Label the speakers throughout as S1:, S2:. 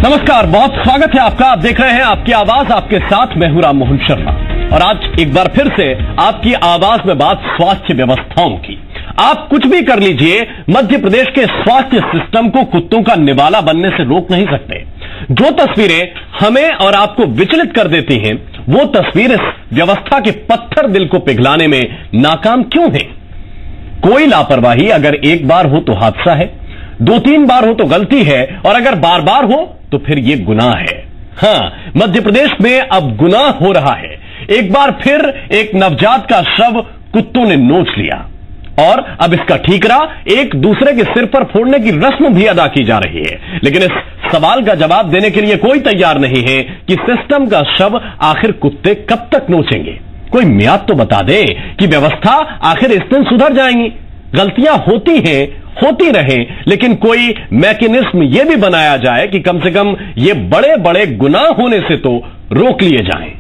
S1: नमस्कार, बहुत स्वागत है आपका। आप देख रहे हैं आपकी आवाज, आपके साथ मैं हूं राम मोहन शर्मा। और आज एक बार फिर से आपकी आवाज में बात स्वास्थ्य व्यवस्थाओं की। आप कुछ भी कर लीजिए, मध्य प्रदेश के स्वास्थ्य सिस्टम को कुत्तों का निवाला बनने से रोक नहीं सकते। जो तस्वीरें हमें और आपको विचलित कर देती हैं, वो तस्वीर इस व्यवस्था के पत्थर दिल को पिघलाने में नाकाम क्यों है? कोई लापरवाही अगर एक बार हो तो हादसा है, 2-3 बार हो तो गलती है, और अगर बार बार हो तो फिर ये गुनाह है। हां, मध्य प्रदेश में अब गुनाह हो रहा है। एक बार फिर एक नवजात का शव कुत्तों ने नोच लिया, और अब इसका ठीकरा एक दूसरे के सिर पर फोड़ने की रस्म भी अदा की जा रही है। लेकिन इस सवाल का जवाब देने के लिए कोई तैयार नहीं है कि सिस्टम का शव आखिर कुत्ते कब तक नोचेंगे। कोई मियाद तो बता दे कि व्यवस्था आखिर इस दिन सुधर जाएंगी। गलतियां होती हैं, होती रहें, लेकिन कोई मैकेनिज्म यह भी बनाया जाए कि कम से कम ये बड़े बड़े गुनाह होने से तो रोक लिए जाएं।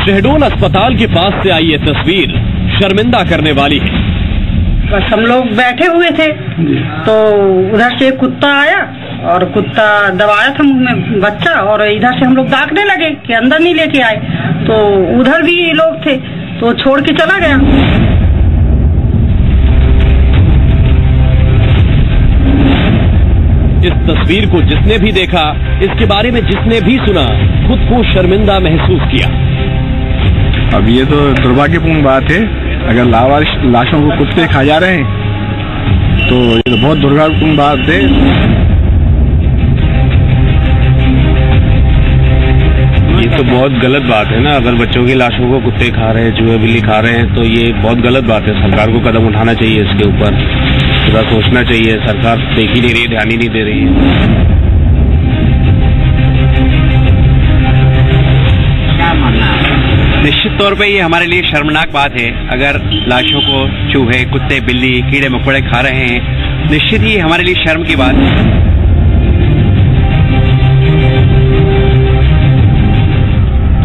S1: शहडोल अस्पताल के पास से आई ये तस्वीर शर्मिंदा करने वाली है।
S2: बस हम लोग बैठे हुए थे तो उधर से कुत्ता आया और कुत्ता दबाया था मुंह में बच्चा, और इधर से हम लोग दागने लगे कि अंदर नहीं लेके आए, तो उधर भी लोग थे तो छोड़ के चला गया।
S1: इस तस्वीर को जिसने भी देखा, इसके बारे में जिसने भी सुना, खुद को शर्मिंदा महसूस किया।
S3: अब ये तो दुर्भाग्यपूर्ण बात है। अगर लावारिस लाशों को कुत्ते खा जा रहे हैं तो ये तो बहुत दुर्भाग्यपूर्ण बात है।
S4: ये तो बहुत गलत बात है ना। अगर बच्चों की लाशों को कुत्ते खा रहे हैं, चूहे बिल्ली खा रहे हैं, तो ये बहुत गलत बात है। सरकार को कदम उठाना चाहिए इसके ऊपर, थोड़ा सोचना चाहिए। सरकार देख ही नहीं रही, ध्यान ही नहीं दे रही है। निश्चित तौर पे ये हमारे लिए शर्मनाक बात है। अगर लाशों को चूहे, कुत्ते, बिल्ली, कीड़े मकोड़े खा रहे हैं, निश्चित ही हमारे लिए शर्म की बात है।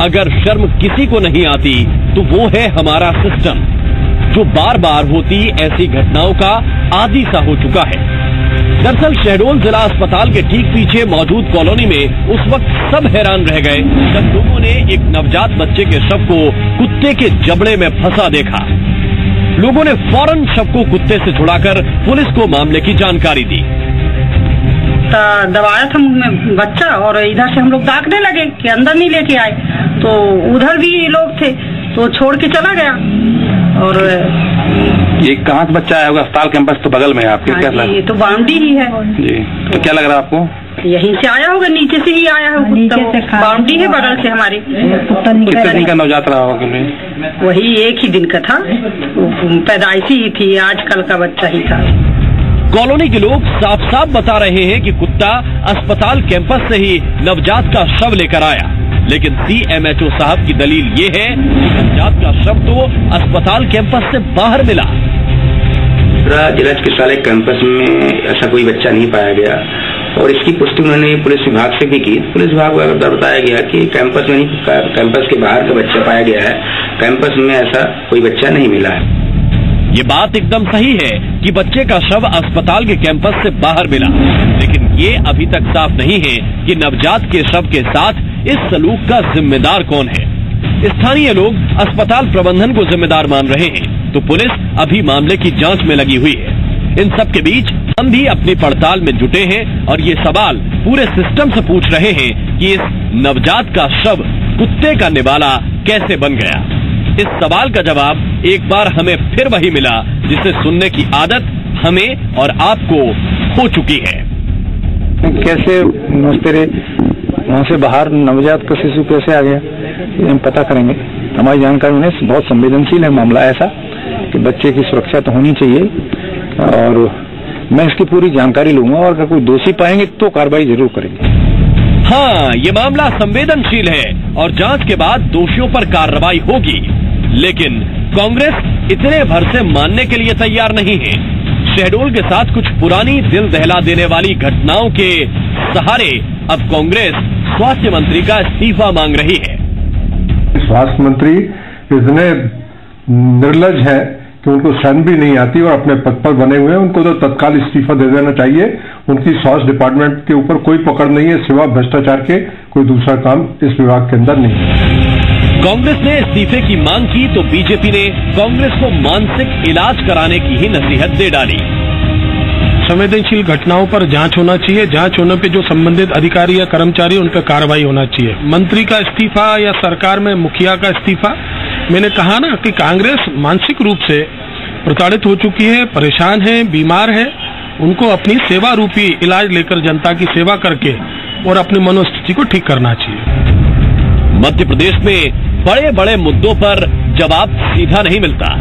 S1: अगर शर्म किसी को नहीं आती तो वो है हमारा सिस्टम, जो बार बार होती ऐसी घटनाओं का आदी सा हो चुका है। दरअसल शहडोल जिला अस्पताल के ठीक पीछे मौजूद कॉलोनी में उस वक्त सब हैरान रह गए जब लोगों ने एक नवजात बच्चे के शव को कुत्ते के जबड़े में फंसा देखा। लोगों ने फौरन शव को कुत्ते से छुड़ाकर पुलिस को मामले की जानकारी दी।
S2: दबाया था मुंह में बच्चा, और इधर से हम लोग दागने लगे कि अंदर नहीं लेके आए, तो उधर भी लोग थे तो छोड़ के चला गया। और
S4: ये कहाँ से बच्चा आया होगा? अस्पताल कैंपस तो बगल में है आपके। क्या लगा?
S2: ये तो बाउंड्री ही है
S4: जी। तो क्या लग रहा है आपको?
S2: यहीं से आया होगा, नीचे से ही आया होगा। बाउंड्री है बगल से हमारी।
S4: कितने दिन का नवजात रहा होगा?
S2: वही एक ही दिन का था, पैदाइशी ही थी, आजकल का बच्चा ही था।
S1: कॉलोनी के लोग साफ साफ बता रहे हैं कि कुत्ता अस्पताल कैंपस से ही नवजात का शव लेकर आया, लेकिन CMHO साहब की दलील ये है कि नवजात का शव तो अस्पताल कैंपस से बाहर मिला।
S5: जिला चिकित्सालय कैंपस में ऐसा कोई बच्चा नहीं पाया गया, और इसकी पुष्टि उन्होंने पुलिस विभाग से भी की। पुलिस विभाग को बताया गया कि कैंपस में नहीं, कैंपस के बाहर का बच्चा पाया गया है, कैंपस में ऐसा कोई बच्चा नहीं मिला है।
S1: ये बात एकदम सही है कि बच्चे का शव अस्पताल के कैंपस से बाहर मिला, लेकिन ये अभी तक साफ नहीं है कि नवजात के शव के साथ इस सलूक का जिम्मेदार कौन है। स्थानीय लोग अस्पताल प्रबंधन को जिम्मेदार मान रहे हैं, तो पुलिस अभी मामले की जांच में लगी हुई है। इन सब के बीच हम भी अपनी पड़ताल में जुटे हैं और ये सवाल पूरे सिस्टम से पूछ रहे हैं कि इस नवजात का शव कुत्ते का निवाला कैसे बन गया। इस सवाल का जवाब एक बार हमें फिर वही मिला जिसे सुनने की आदत हमें और आपको हो चुकी है।
S3: कैसे तेरे वहाँ से बाहर नवजात का शिशु कैसे आ गया, ये हम पता करेंगे। हमारी जानकारी में बहुत संवेदनशील है मामला ऐसा कि बच्चे की सुरक्षा तो होनी चाहिए, और मैं इसकी पूरी जानकारी लूंगा और अगर कोई दोषी पाएंगे तो कार्रवाई जरूर करेंगे।
S1: हाँ, ये मामला संवेदनशील है और जांच के बाद दोषियों पर कार्रवाई होगी, लेकिन कांग्रेस इतने भर से मानने के लिए तैयार नहीं है। शहडोल के साथ कुछ पुरानी दिल दहला देने वाली घटनाओं के सहारे अब कांग्रेस स्वास्थ्य मंत्री का इस्तीफा मांग रही है।
S6: स्वास्थ्य मंत्री इतने निर्लज हैं कि उनको शर्म भी नहीं आती और अपने पद पर बने हुए हैं, उनको तो तत्काल इस्तीफा दे देना चाहिए। उनकी स्वास्थ्य डिपार्टमेंट के ऊपर कोई पकड़ नहीं है, सिवा भ्रष्टाचार के कोई दूसरा काम इस विभाग के अंदर नहीं है।
S1: कांग्रेस ने इस्तीफे की मांग की तो बीजेपी ने कांग्रेस को मानसिक इलाज कराने की ही नसीहत दे डाली।
S7: संवेदनशील घटनाओं पर जांच होना चाहिए, जांच होने पे जो संबंधित अधिकारी या कर्मचारी उन पर कार्रवाई होना चाहिए। मंत्री का इस्तीफा या सरकार में मुखिया का इस्तीफा, मैंने कहा ना कि कांग्रेस मानसिक रूप से प्रताड़ित हो चुकी है, परेशान है, बीमार है। उनको अपनी सेवा रूपी इलाज लेकर जनता की सेवा करके और अपनी मनोस्थिति को ठीक करना चाहिए।
S1: मध्य प्रदेश में बड़े बड़े मुद्दों पर जवाब सीधा नहीं मिलता।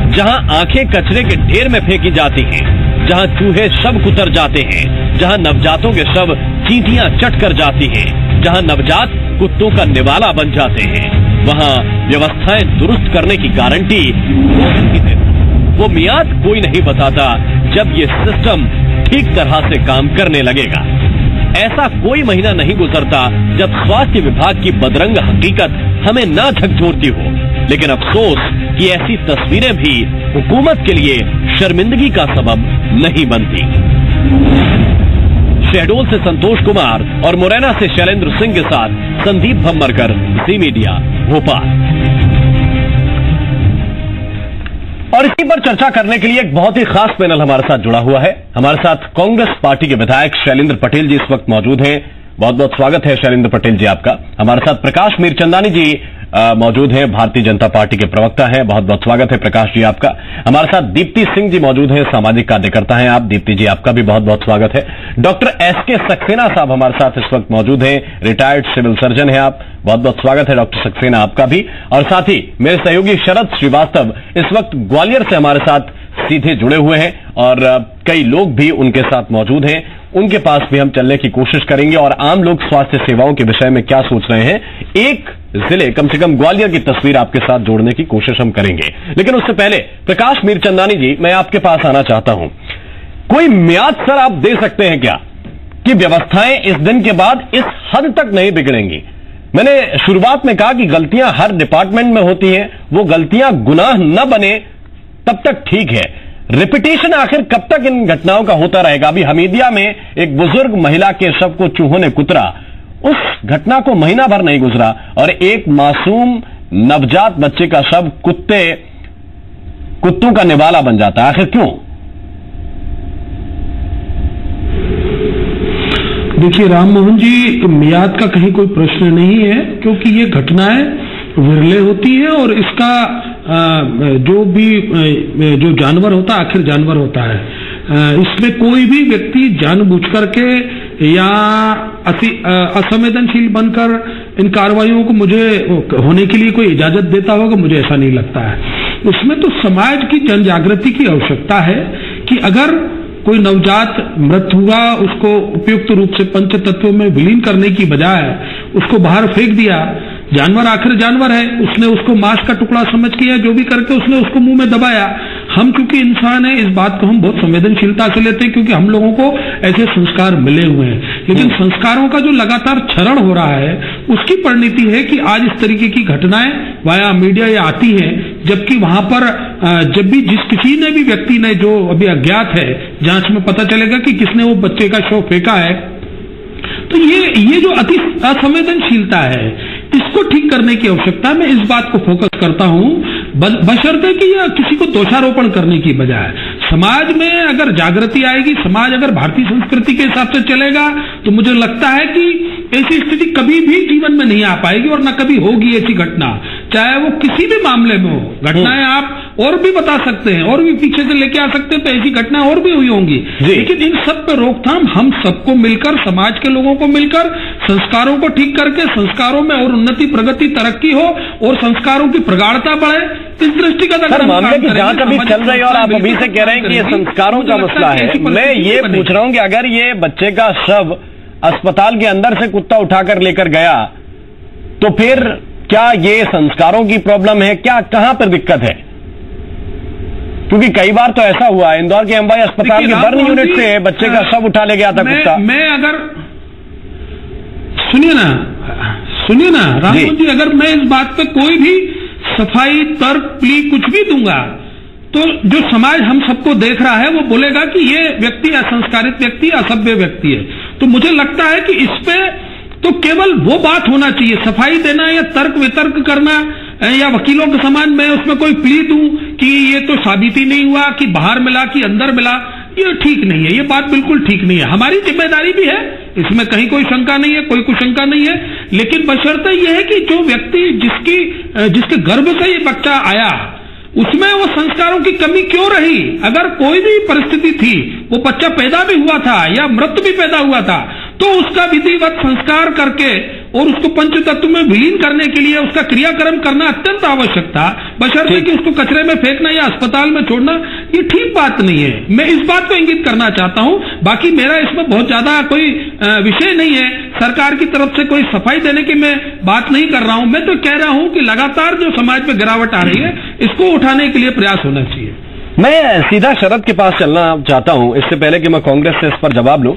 S1: जहां आंखें कचरे के ढेर में फेंकी जाती हैं, जहां चूहे शव कुतर जाते हैं, जहां नवजातों के शव चींटियां चट कर जाती हैं, जहां नवजात कुत्तों का निवाला बन जाते हैं, वहां व्यवस्थाएं दुरुस्त करने की गारंटी वो मियाद कोई नहीं बताता जब ये सिस्टम ठीक तरह से काम करने लगेगा। ऐसा कोई महीना नहीं गुजरता जब स्वास्थ्य विभाग की बदरंग हकीकत हमें ना झकझोरती हो, लेकिन अफसोस कि ऐसी तस्वीरें भी हुकूमत के लिए शर्मिंदगी का सबब नहीं बनती। शहडोल से संतोष कुमार और मुरैना से शैलेंद्र सिंह के साथ संदीप भम्मरकर, जी मीडिया, भोपाल। और इसी पर चर्चा करने के लिए एक बहुत ही खास पैनल हमारे साथ जुड़ा हुआ है। हमारे साथ कांग्रेस पार्टी के विधायक शैलेंद्र पटेल जी इस वक्त मौजूद हैं। बहुत बहुत स्वागत है शैलेंद्र पटेल जी आपका। हमारे साथ प्रकाश मीरचंदानी जी मौजूद हैं, भारतीय जनता पार्टी के प्रवक्ता हैं। बहुत बहुत स्वागत है प्रकाश जी आपका। हमारे साथ दीप्ति सिंह जी मौजूद हैं, सामाजिक कार्यकर्ता हैं आप। दीप्ति जी आपका भी बहुत बहुत स्वागत है। डॉक्टर एसके सक्सेना साहब हमारे साथ इस वक्त मौजूद हैं, रिटायर्ड सिविल सर्जन हैं आप। बहुत बहुत स्वागत है डॉक्टर सक्सेना आपका भी। और साथ ही मेरे सहयोगी शरद श्रीवास्तव इस वक्त ग्वालियर से हमारे साथ सीधे जुड़े हुए हैं और कई लोग भी उनके साथ मौजूद हैं। उनके पास भी हम चलने की कोशिश करेंगे और आम लोग स्वास्थ्य सेवाओं के विषय में क्या सोच रहे हैं, एक जिले कम से कम ग्वालियर की तस्वीर आपके साथ जोड़ने की कोशिश हम करेंगे। लेकिन उससे पहले प्रकाश मीरचंदानी जी, मैं आपके पास आना चाहता हूं। कोई म्याद सर आप दे सकते हैं क्या कि व्यवस्थाएं इस दिन के बाद इस हद तक नहीं बिगड़ेंगी? मैंने शुरुआत में कहा कि गलतियां हर डिपार्टमेंट में होती हैं, वो गलतियां गुनाह न बने तब तक ठीक है। रिपीटेशन आखिर कब तक इन घटनाओं का होता रहेगा? अभी हमीदिया में एक बुजुर्ग महिला के शव को चूहों ने कुतरा, उस घटना को महीना भर नहीं गुजरा और एक मासूम नवजात बच्चे का शव कुत्तों का निवाला बन जाता है। आखिर क्यों?
S7: देखिए राम मोहन जी, मियाद का कहीं कोई प्रश्न नहीं है, क्योंकि ये घटनाएं विरले होती है और इसका जो जानवर होता है आखिर जानवर होता है। इसमें कोई भी व्यक्ति जानबूझ करके या असंवेदनशील बनकर इन कार्रवाइयों को मुझे होने के लिए कोई इजाजत देता होगा, मुझे ऐसा नहीं लगता है। इसमें तो समाज की जन जागृति की आवश्यकता है कि अगर कोई नवजात मृत हुआ, उसको उपयुक्त रूप से पंच तत्वों में विलीन करने की बजाय उसको बाहर फेंक दिया। जानवर आखिर जानवर है, उसने उसको मांस का टुकड़ा समझ किया, जो भी करके उसने उसको मुंह में दबाया। हम क्योंकि इंसान है, इस बात को हम बहुत संवेदनशीलता से लेते हैं, क्योंकि हम लोगों को ऐसे संस्कार मिले हुए हैं। लेकिन संस्कारों का जो लगातार क्षरण हो रहा है, उसकी परिणति है कि आज इस तरीके की घटनाएं वाया मीडिया ये आती हैं, जबकि वहां पर जब भी किसी ने भी व्यक्ति ने, जो अभी अज्ञात है, जांच में पता चलेगा कि किसने वो बच्चे का शव फेंका है। तो ये जो अति असंवेदनशीलता है, इसको ठीक करने की आवश्यकता, मैं इस बात को फोकस करता हूं, बशर्ते कि यह किसी को दोषारोपण करने की बजाय समाज में अगर जागृति आएगी, समाज अगर भारतीय संस्कृति के हिसाब से चलेगा, तो मुझे लगता है कि ऐसी स्थिति कभी भी जीवन में नहीं आ पाएगी और न कभी होगी ऐसी घटना। चाहे वो किसी भी मामले में हो। घटनाएं आप और भी बता सकते हैं, और भी पीछे से लेके आ सकते हैं, तो ऐसी घटनाएं और भी हुई होंगी, लेकिन इन सब पे रोकथाम हम सबको मिलकर, समाज के लोगों को मिलकर, संस्कारों को ठीक करके संस्कारों में और उन्नति, प्रगति, तरक्की हो और संस्कारों की प्रगाढ़ता बढ़े, इस दृष्टिगत अगर
S1: मामले की जांच अभी चल रही है और आप अभी से कह रहे हैं कि ये संस्कारों का मसला है। मैं ये पूछ रहा हूं कि अगर ये बच्चे का शव अस्पताल के अंदर से कुत्ता उठाकर लेकर गया तो फिर क्या ये संस्कारों की प्रॉब्लम है, क्या कहां पर दिक्कत है? क्योंकि कई बार तो ऐसा हुआ है, इंदौर के अंबाई अस्पताल के बर्न यूनिट से बच्चे का शव उठा ले गया था कुत्ता।
S7: मैं अगर सुनिए ना राममोहन जी, अगर मैं इस बात पे कोई भी सफाई, तर्क, प्ली कुछ भी दूंगा तो जो समाज हम सबको देख रहा है वो बोलेगा कि ये व्यक्ति असंस्कारित व्यक्ति, असभ्य व्यक्ति है। तो मुझे लगता है कि इस पे तो केवल वो बात होना चाहिए, सफाई देना या तर्क वितर्क करना या वकीलों के समान मैं उसमें कोई प्ली दूं कि ये तो साबित ही नहीं हुआ कि बाहर मिला कि अंदर मिला, ये ठीक नहीं है, ये बात बिल्कुल ठीक नहीं है। हमारी जिम्मेदारी भी है, इसमें कहीं कोई शंका नहीं है, कोई शंका नहीं है, लेकिन बशर्ते यह है कि जो व्यक्ति जिसके गर्भ से ये बच्चा आया उसमें वो संस्कारों की कमी क्यों रही? अगर कोई भी परिस्थिति थी, वो बच्चा पैदा भी हुआ था या मृत भी पैदा हुआ था, तो उसका विधिवत संस्कार करके और उसको पंचतत्व में विलीन करने के लिए उसका क्रियाक्रम करना अत्यंत आवश्यक था, बशर्ते कि उसको कचरे में फेंकना या अस्पताल में छोड़ना ये ठीक बात नहीं है। मैं इस बात को इंगित करना चाहता हूं, बाकी मेरा इसमें बहुत ज्यादा कोई विषय नहीं है, सरकार की तरफ से कोई सफाई देने की मैं बात नहीं कर रहा हूं। मैं तो कह रहा हूं कि लगातार जो समाज में गिरावट आ रही है इसको उठाने के लिए प्रयास होना चाहिए।
S1: मैं सीधा शरद के पास चलना चाहता हूं, इससे पहले कि मैं कांग्रेस से इस पर जवाब लूं।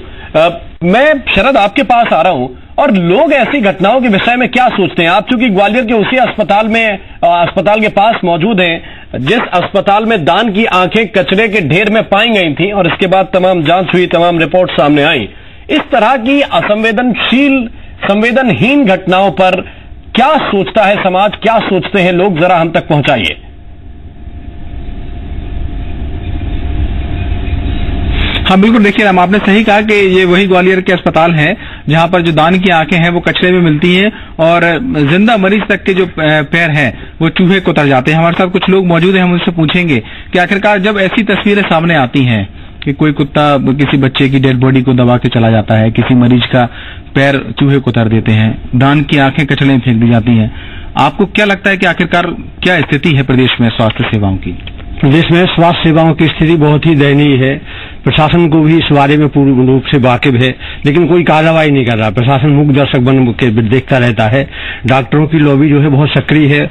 S1: मैं शरद आपके पास आ रहा हूं, और लोग ऐसी घटनाओं के विषय में क्या सोचते हैं? आप चूंकि ग्वालियर के उसी अस्पताल के पास मौजूद हैं जिस अस्पताल में दान की आंखें कचरे के ढेर में पाई गई थी और इसके बाद तमाम जांच हुई, तमाम रिपोर्ट सामने आई। इस तरह की संवेदनहीन घटनाओं पर क्या सोचता है समाज, क्या सोचते हैं लोग, जरा हम तक पहुंचाइए।
S3: हाँ बिल्कुल, देखिए राम, आपने सही कहा कि ये वही ग्वालियर के अस्पताल है जहां पर जो दान की आंखें हैं वो कचरे में मिलती हैं और जिंदा मरीज तक के जो पैर हैं वो चूहे को उतर जाते हैं। हमारे साथ कुछ लोग मौजूद हैं, हम उनसे पूछेंगे कि आखिरकार जब ऐसी तस्वीरें सामने आती हैं कि कोई कुत्ता किसी बच्चे की डेड बॉडी को दबा के चला जाता है, किसी मरीज का पैर चूहे को उतर देते हैं, दान की आंखें कचरे में फेंक दी जाती हैं, आपको क्या लगता है कि आखिरकार क्या स्थिति है प्रदेश में स्वास्थ्य सेवाओं की?
S8: प्रदेश में स्वास्थ्य सेवाओं की स्थिति बहुत ही दयनीय है। प्रशासन को भी इस बारे में पूर्ण रूप से वाकिफ है, लेकिन कोई कार्रवाई नहीं कर रहा। प्रशासन मूक दर्शक बन के देखता रहता है। डॉक्टरों की लॉबी जो है बहुत सक्रिय है,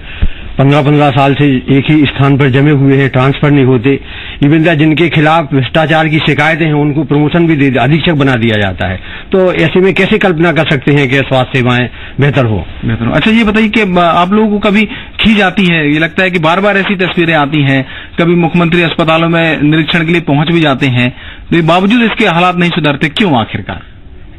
S8: 15-15 साल से एक ही स्थान पर जमे हुए हैं, ट्रांसफर नहीं होते। इवन जिनके खिलाफ भ्रष्टाचार की शिकायतें हैं उनको प्रमोशन भी अधीक्षक बना दिया जाता है। तो ऐसे में कैसे कल्पना कर सकते हैं कि स्वास्थ्य सेवाएं बेहतर हो?
S3: अच्छा, ये बताइए कि आप लोगों को कभी खींच आती है, ये लगता है कि बार बार ऐसी तस्वीरें आती हैं, कभी मुख्यमंत्री अस्पतालों में निरीक्षण के लिए पहुंच भी जाते हैं, तो बावजूद इसके हालात नहीं सुधरते, क्यों आखिरकार?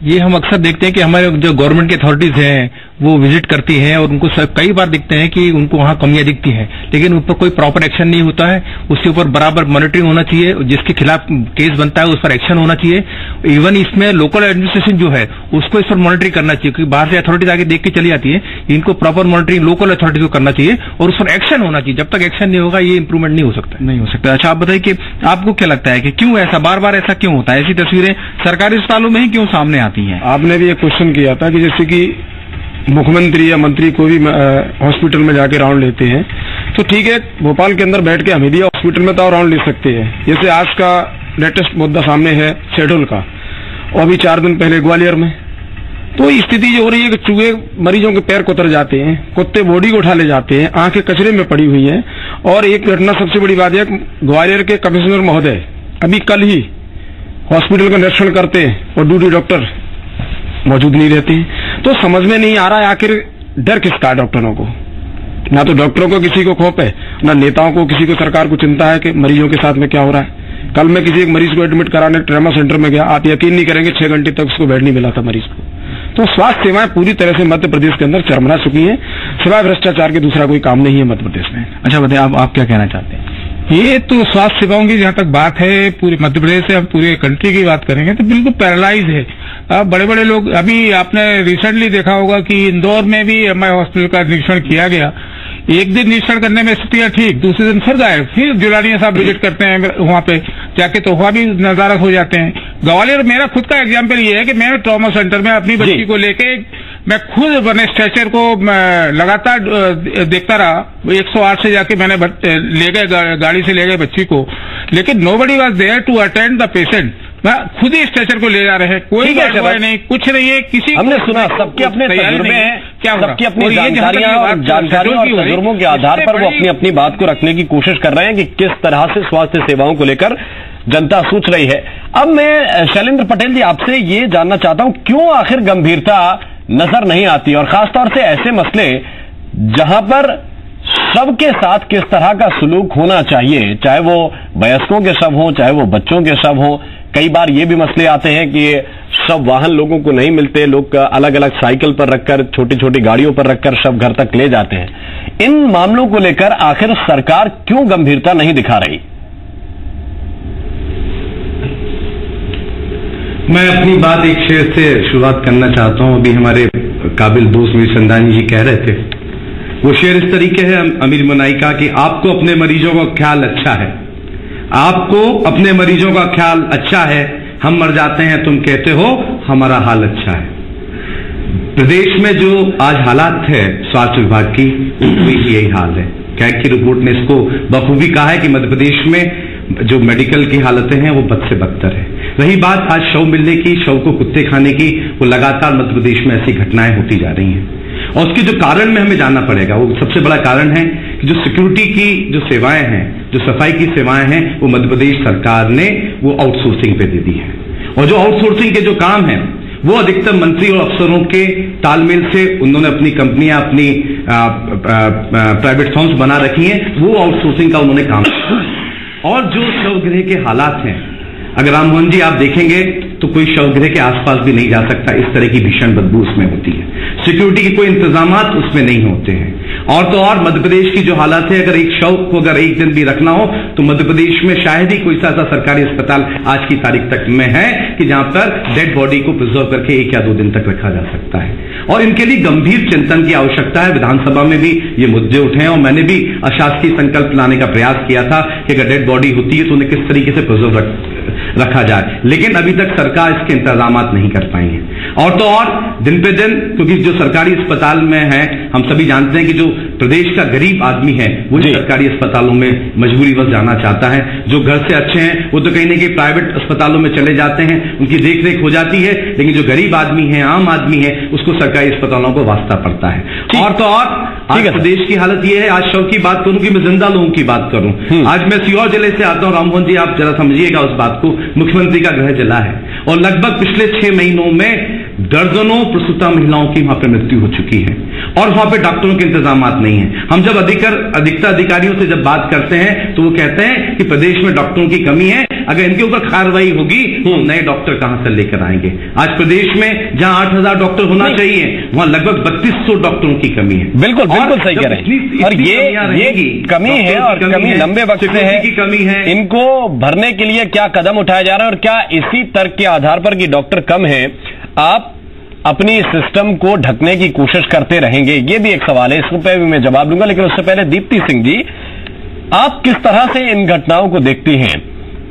S9: ये हम अक्सर देखते हैं कि हमारे जो गवर्नमेंट की अथॉरिटीज हैं वो विजिट करती हैं और उनको कई बार दिखते हैं कि उनको वहां कमियां दिखती हैं, लेकिन उन पर कोई प्रॉपर एक्शन नहीं होता है। उसके ऊपर बराबर मॉनिटरिंग होना चाहिए, जिसके खिलाफ केस बनता है उस पर एक्शन होना चाहिए। इवन इसमें लोकल एडमिनिस्ट्रेशन जो है उसको इस पर मॉनिटरिंग करना चाहिए, क्योंकि बाहर से अथॉरिटीज आगे देख के चली जाती है। इनको प्रॉपर मॉनिटरिंग लोकल अथॉरिटीज को करना चाहिए और उस पर एक्शन होना चाहिए। जब तक एक्शन नहीं होगा ये इंप्रूवमेंट नहीं हो सकता।
S3: अच्छा, आप बताइए कि आपको क्या लगता है कि क्यों ऐसा बार बार ऐसा क्यों होता है? ऐसी तस्वीरें सरकारी अस्पतालों में ही क्यों सामने आती हैं?
S10: आपने भी एक क्वेश्चन किया था कि जैसे कि मुख्यमंत्री या मंत्री कोई भी हॉस्पिटल में जाके राउंड लेते हैं, तो ठीक है, भोपाल के अंदर बैठ के हमीदिया हॉस्पिटल में तो राउंड ले सकते हैं। जैसे आज का लेटेस्ट मुद्दा सामने है शेड्यूल का, और अभी 4 दिन पहले ग्वालियर में तो स्थिति जो हो रही है कि चूहे मरीजों के पैर को उतर जाते हैं, कुत्ते बॉडी को उठा ले जाते हैं, आंखें कचरे में पड़ी हुई हैं। और एक घटना सबसे बड़ी बात है, ग्वालियर के कमिश्नर महोदय अभी कल ही हॉस्पिटल का निरीक्षण करते हैं और ड्यूटी डॉक्टर मौजूद नहीं रहती। तो समझ में नहीं आ रहा है आखिर डर किसका है डॉक्टरों को? ना तो डॉक्टरों को किसी को खौफ है, ना नेताओं को किसी को सरकार को चिंता है कि मरीजों के साथ में क्या हो रहा है। कल मैं किसी एक मरीज को एडमिट कराने ट्रामा सेंटर में गया, आप यकीन नहीं करेंगे 6 घंटे तक उसको बेड नहीं मिला था मरीज को। तो स्वास्थ्य सेवाएं पूरी तरह से मध्य प्रदेश के अंदर चरमरा चुकी हैं, सिवाय भ्रष्टाचार के दूसरा कोई काम नहीं है मध्य प्रदेश में।
S3: अच्छा बताइए, आप क्या कहना चाहते हैं?
S9: ये तो स्वास्थ्य सेवाओं की जहां तक बात है पूरे मध्य प्रदेश से, हम पूरे कंट्री की बात करेंगे तो बिल्कुल पैरालाइज है। अब बड़े बड़े लोग, अभी आपने रिसेंटली देखा होगा कि इंदौर में भी एमआई हॉस्पिटल का निरीक्षण किया गया।
S7: एक दिन निरीक्षण करने में स्थितियां ठीक, दूसरे दिन फिर गायब, फिर जिलानिया साहब विजिट करते हैं वहां पे जाके, तो वहां भी नजारत हो जाते हैं। ग्वालियर मेरा खुद का एग्जाम्पल ये है कि मैं ट्रॉमा सेंटर में अपनी बच्ची को लेके मैं खुद बने स्ट्रेचर को लगातार देखता रहा। 108 से जाके मैंने ले गए, गाड़ी से ले गए बच्ची को, लेकिन nobody was there to attend the patient. खुद ही स्ट्रेचर को ले जा रहे हैं, कोई नहीं, कुछ नहीं है, किसी
S1: हमने सुना सबके अपने तजुर्बे हैं,
S7: क्या
S1: सबकी अपनी जानकारियां और तजुर्बों के आधार पर वो अपनी अपनी बात को रखने की कोशिश कर रहे हैं कि किस तरह से स्वास्थ्य सेवाओं को लेकर जनता सोच रही है। अब मैं शैलेंद्र पटेल जी आपसे ये जानना चाहता हूं, क्यों आखिर गंभीरता नजर नहीं आती, और खासतौर से ऐसे मसले जहां पर शव के साथ किस तरह का सलूक होना चाहिए, चाहे वो वयस्कों के शव हो, चाहे वो बच्चों के शव हो। कई बार ये भी मसले आते हैं कि शव वाहन लोगों को नहीं मिलते, लोग अलग अलग साइकिल पर रखकर, छोटी छोटी गाड़ियों पर रखकर शव घर तक ले जाते हैं। इन मामलों को लेकर आखिर सरकार क्यों गंभीरता नहीं दिखा रही?
S11: मैं अपनी बात एक शेर से शुरुआत करना चाहता हूं। अभी हमारे काबिल दोस्त मीर चंदानी जी कह रहे थे, वो शेर इस तरीके है अमीर मुनाई का कि आपको अपने मरीजों का ख्याल अच्छा है, आपको अपने मरीजों का ख्याल अच्छा है, हम मर जाते हैं तुम कहते हो हमारा हाल अच्छा है। प्रदेश में जो आज हालात है स्वास्थ्य विभाग की, भी यही हाल है। कैग की रिपोर्ट ने इसको बखूबी कहा है कि मध्य प्रदेश में जो मेडिकल की हालतें हैं वो बद से बदतर है। रही बात आज शव मिलने की, शव को कुत्ते खाने की, वो लगातार मध्य प्रदेश में ऐसी घटनाएं होती जा रही हैं, और उसके जो कारण में हमें जानना पड़ेगा। वो सबसे बड़ा कारण है कि जो सिक्योरिटी की जो सेवाएं हैं, जो सफाई की सेवाएं हैं, वो मध्य प्रदेश सरकार ने वो आउटसोर्सिंग पे दे दी है। और जो आउटसोर्सिंग के जो काम है वो अधिकतर मंत्री और अफसरों के तालमेल से उन्होंने अपनी कंपनियां, अपनी प्राइवेट फर्म्स बना रखी हैं, वो आउटसोर्सिंग का उन्होंने काम किया। और जो शवगृह के हालात हैं, अगर राममोहन जी आप देखेंगे तो कोई शवगृह के आसपास भी नहीं जा सकता, इस तरह की भीषण बदबू उसमें होती है। सिक्योरिटी के कोई इंतजामात उसमें नहीं होते हैं। और तो और मध्य प्रदेश की जो हालात है, अगर एक शव को अगर एक दिन भी रखना हो तो मध्य प्रदेश में शायद ही कोई सा सरकारी अस्पताल आज की तारीख तक में है कि जहां पर डेड बॉडी को प्रिजर्व करके 1 या 2 दिन तक रखा जा सकता है। और इनके लिए गंभीर चिंतन की आवश्यकता है। विधानसभा में भी ये मुद्दे उठे हैं और मैंने भी अशासकीय संकल्प लाने का प्रयास किया था कि अगर डेड बॉडी होती है तो उन्हें किस तरीके से प्रिजर्व रखा जाए, लेकिन अभी तक सरकार इसके इंतजामात नहीं कर पाई है। और तो और दिन पे दिन, क्योंकि जो सरकारी अस्पताल में है, हम सभी जानते हैं कि जो प्रदेश का गरीब आदमी है वो सरकारी अस्पतालों में मजबूरीवश जाना चाहता है। जो घर से अच्छे हैं वो तो कहीं ना कहीं प्राइवेट अस्पतालों में चले जाते हैं, उनकी देखरेख हो जाती है, लेकिन जो गरीब आदमी है, आम आदमी है, उसको सरकारी अस्पतालों को वास्ता पड़ता है। और तो और आज प्रदेश की हालत यह है, आज शव की बात करूं कि मैं जिंदा लोगों की बात करूं। आज मैं सीहोर जिले से आता हूं, राममोहन जी आप जरा समझिएगा उस बात को। मुख्यमंत्री का गृह जिला है और लगभग पिछले 6 महीनों में दर्जनों प्रसूता महिलाओं की वहां पर मृत्यु हो चुकी है और वहां पे डॉक्टरों के इंतजामात नहीं है। हम जब अधिकतर अधिकारियों से जब बात करते हैं तो वो कहते हैं कि प्रदेश में डॉक्टरों की कमी है, अगर इनके ऊपर कार्रवाई होगी तो नए डॉक्टर कहां से लेकर आएंगे। आज प्रदेश में जहां 8000 डॉक्टर होना चाहिए वहां लगभग 3200 डॉक्टरों की कमी है।
S1: बिल्कुल सही कह रहे हैं। और ये कमी है और कमी लंबे वक्त से है,
S11: कमी है।
S1: इनको भरने के लिए क्या कदम उठाया जा रहा है और क्या इसी तर्क के आधार पर कि डॉक्टर कम है आप अपनी सिस्टम को ढकने की कोशिश करते रहेंगे? ये भी एक सवाल है, इस पर भी मैं जवाब दूंगा, लेकिन उससे पहले दीप्ति सिंह जी, आप किस तरह से इन घटनाओं को देखती हैं?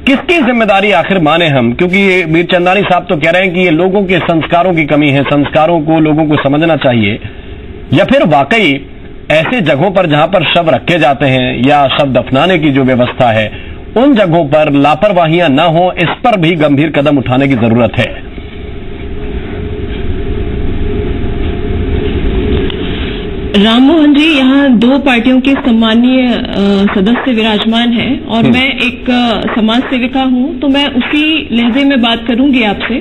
S1: किसकी जिम्मेदारी आखिर माने हम? क्योंकि मीर चंदानी साहब तो कह रहे हैं कि ये लोगों के संस्कारों की कमी है, संस्कारों को लोगों को समझना चाहिए, या फिर वाकई ऐसे जगहों पर जहां पर शव रखे जाते हैं या शव दफनाने की जो व्यवस्था है उन जगहों पर लापरवाहियां न हो, इस पर भी गंभीर कदम उठाने की जरूरत है?
S12: राममोहन जी, यहाँ 2 पार्टियों के सम्मानीय सदस्य विराजमान हैं और मैं एक समाज सेविका हूँ, तो मैं उसी लहजे में बात करूंगी आपसे।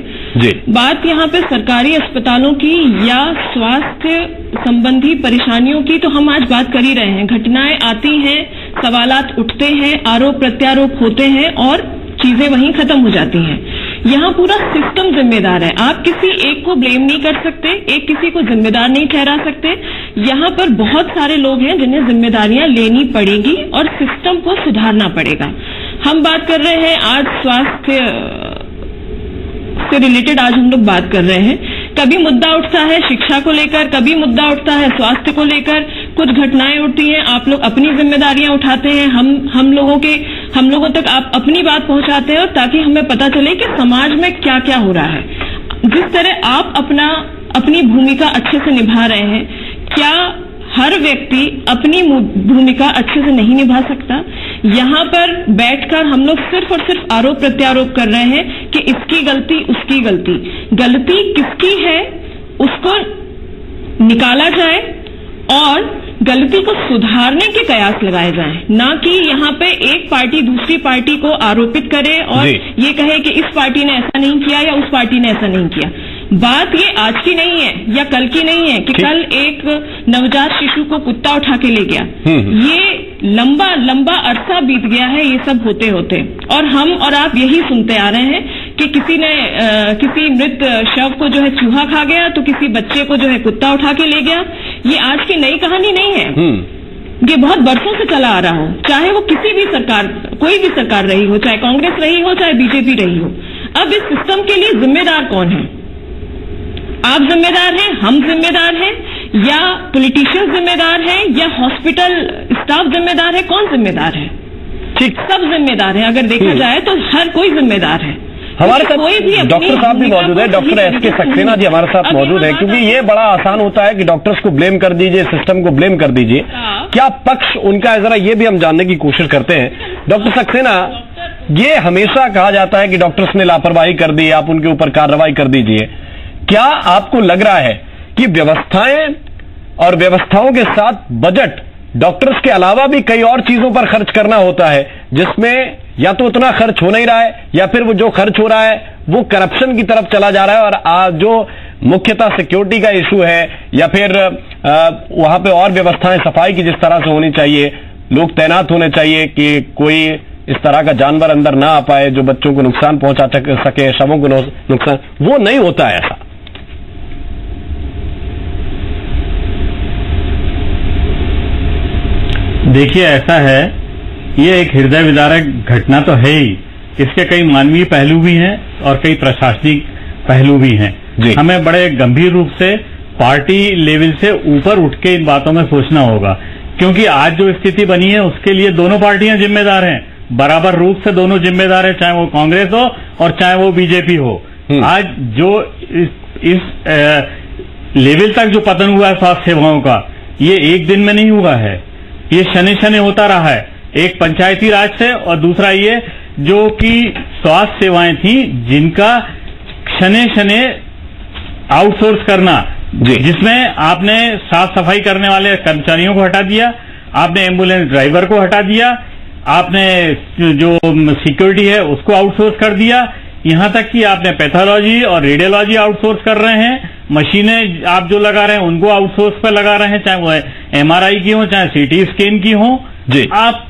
S12: बात यहाँ पे सरकारी अस्पतालों की या स्वास्थ्य संबंधी परेशानियों की तो हम आज बात कर ही रहे हैं। घटनाएं आती हैं, सवालात उठते हैं, आरोप प्रत्यारोप होते हैं और चीजें वहीं खत्म हो जाती हैं। यहाँ पूरा सिस्टम जिम्मेदार है, आप किसी एक को ब्लेम नहीं कर सकते, एक किसी को जिम्मेदार नहीं ठहरा सकते। यहाँ पर बहुत सारे लोग हैं जिन्हें जिम्मेदारियां लेनी पड़ेगी और सिस्टम को सुधारना पड़ेगा। हम बात कर रहे हैं आज स्वास्थ्य से रिलेटेड, आज हम लोग बात कर रहे हैं। कभी मुद्दा उठता है शिक्षा को लेकर, कभी मुद्दा उठता है स्वास्थ्य को लेकर, कुछ घटनाएं होती हैं, आप लोग अपनी जिम्मेदारियां उठाते हैं, हम लोगों तक आप अपनी बात पहुंचाते हैं, और ताकि हमें पता चले कि समाज में क्या क्या हो रहा है। जिस तरह आप अपनी भूमिका अच्छे से निभा रहे हैं, क्या हर व्यक्ति अपनी भूमिका अच्छे से नहीं निभा सकता? यहाँ पर बैठकर हम लोग सिर्फ और सिर्फ आरोप प्रत्यारोप कर रहे हैं कि इसकी गलती, उसकी गलती। गलती किसकी है उसको निकाला जाए और गलती को सुधारने के कयास लगाए जाएं, ना कि यहाँ पे एक पार्टी दूसरी पार्टी को आरोपित करे और ये कहे कि इस पार्टी ने ऐसा नहीं किया या उस पार्टी ने ऐसा नहीं किया। बात ये आज की नहीं है या कल की नहीं है कि कल एक नवजात शिशु को कुत्ता उठा के ले गया। ये लंबा अरसा बीत गया है ये सब होते होते, और हम और आप यही सुनते आ रहे हैं कि किसी मृत शव को जो है चूहा खा गया, तो किसी बच्चे को जो है कुत्ता उठा के ले गया। ये आज की नई कहानी नहीं है, ये बहुत बरसों से चला आ रहा हो, चाहे वो किसी भी सरकार, कोई भी सरकार रही हो, चाहे कांग्रेस रही हो, चाहे बीजेपी रही हो। अब इस सिस्टम के लिए जिम्मेदार कौन है? आप जिम्मेदार हैं, हम जिम्मेदार हैं, या पॉलिटिशियन जिम्मेदार हैं, या हॉस्पिटल स्टाफ जिम्मेदार है? कौन जिम्मेदार है? ठीक, सब जिम्मेदार है। अगर देखा जाए तो हर कोई जिम्मेदार है।
S1: हमारे साथ डॉक्टर साहब भी मौजूद है, डॉक्टर एस.के. सक्सेना जी हमारे साथ मौजूद है, क्योंकि ये बड़ा आसान होता है कि डॉक्टर्स को ब्लेम कर दीजिए, सिस्टम को ब्लेम कर दीजिए। क्या पक्ष उनका है, जरा ये भी हम जानने की कोशिश करते हैं। डॉक्टर सक्सेना, ये हमेशा कहा जाता है कि डॉक्टर्स ने लापरवाही कर दी, आप उनके ऊपर कार्रवाई कर दीजिए। क्या आपको लग रहा है कि व्यवस्थाएं और व्यवस्थाओं के साथ बजट डॉक्टर्स के अलावा भी कई और चीजों पर खर्च करना होता है, जिसमें या तो उतना खर्च हो नहीं रहा है, या फिर वो जो खर्च हो रहा है वो करप्शन की तरफ चला जा रहा है, और आज जो मुख्यतः सिक्योरिटी का इशू है, या फिर वहां पे और व्यवस्थाएं सफाई की जिस तरह से होनी चाहिए, लोग तैनात होने चाहिए कि कोई इस तरह का जानवर अंदर ना आ पाए जो बच्चों को नुकसान पहुंचा सके, शवों को नुकसान, वो नहीं होता है ऐसा।
S13: देखिए, ऐसा है, ये एक हृदय विदारक घटना तो है ही, इसके कई मानवीय पहलू भी हैं और कई प्रशासनिक पहलू भी हैं। हमें बड़े गंभीर रूप से पार्टी लेवल से ऊपर उठ के इन बातों में सोचना होगा, क्योंकि आज जो स्थिति बनी है उसके लिए दोनों पार्टियां जिम्मेदार हैं, बराबर रूप से दोनों जिम्मेदार हैं, चाहे वो कांग्रेस हो और चाहे वो बीजेपी हो। आज जो इस लेवल तक जो पतन हुआ है स्वास्थ्य सेवाओं का, ये एक दिन में नहीं हुआ है, ये शनि शनि होता रहा है। एक पंचायती राज से, और दूसरा ये जो कि स्वास्थ्य सेवाएं थी जिनका शनि शनि आउटसोर्स करना, जिसमें आपने साफ सफाई करने वाले कर्मचारियों को हटा दिया, आपने एम्बुलेंस ड्राइवर को हटा दिया, आपने जो सिक्योरिटी है उसको आउटसोर्स कर दिया, यहां तक कि आपने पैथोलॉजी और रेडियोलॉजी आउटसोर्स कर रहे हैं, मशीनें आप जो लगा रहे हैं उनको आउटसोर्स पर लगा रहे हैं, चाहे वो एमआरआई की हो चाहे सीटी स्कैन की हो। आप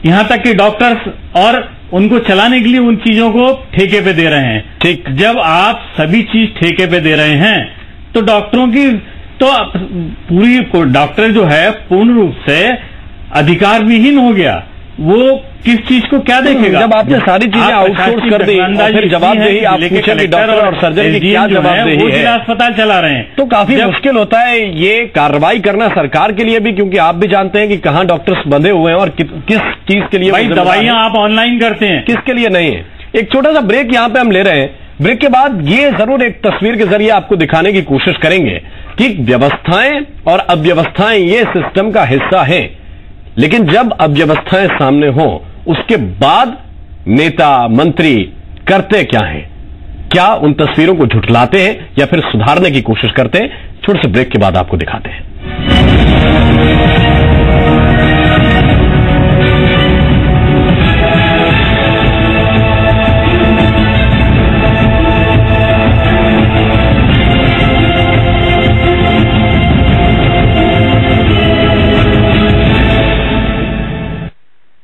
S13: यहां तक कि डॉक्टर्स और उनको चलाने के लिए उन चीजों को ठेके पे दे रहे हैं। ठीक, जब आप सभी चीज ठेके पे दे रहे हैं तो डॉक्टरों की तो पूरी डॉक्टर जो है पूर्ण रूप से अधिकार विहीन हो गया, वो किस चीज को क्या देखेगा?
S1: जब आपने सारी चीजें आउटसोर्स कर दी और फिर जवाबदेही आप पूछे कि डॉक्टर और सर्जन की क्या जवाबदेही है,
S13: अस्पताल चला रहे हैं,
S1: तो काफी मुश्किल होता है ये कार्रवाई करना सरकार के लिए भी, क्योंकि आप भी जानते हैं कि कहां डॉक्टर्स बंधे हुए हैं और किस चीज के लिए।
S13: भाई दवाइयां आप ऑनलाइन करते हैं,
S1: किसके लिए नहीं है। एक छोटा सा ब्रेक यहां पे हम ले रहे हैं, ब्रेक के बाद ये जरूर एक तस्वीर के जरिए आपको दिखाने की कोशिश करेंगे कि व्यवस्थाएं और अव्यवस्थाएं ये सिस्टम का हिस्सा हैं, लेकिन जब अव्यवस्थाएं सामने हो उसके बाद नेता मंत्री करते क्या हैं? क्या उन तस्वीरों को झुठलाते हैं या फिर सुधारने की कोशिश करते हैं? छोटे से ब्रेक के बाद आपको दिखाते हैं।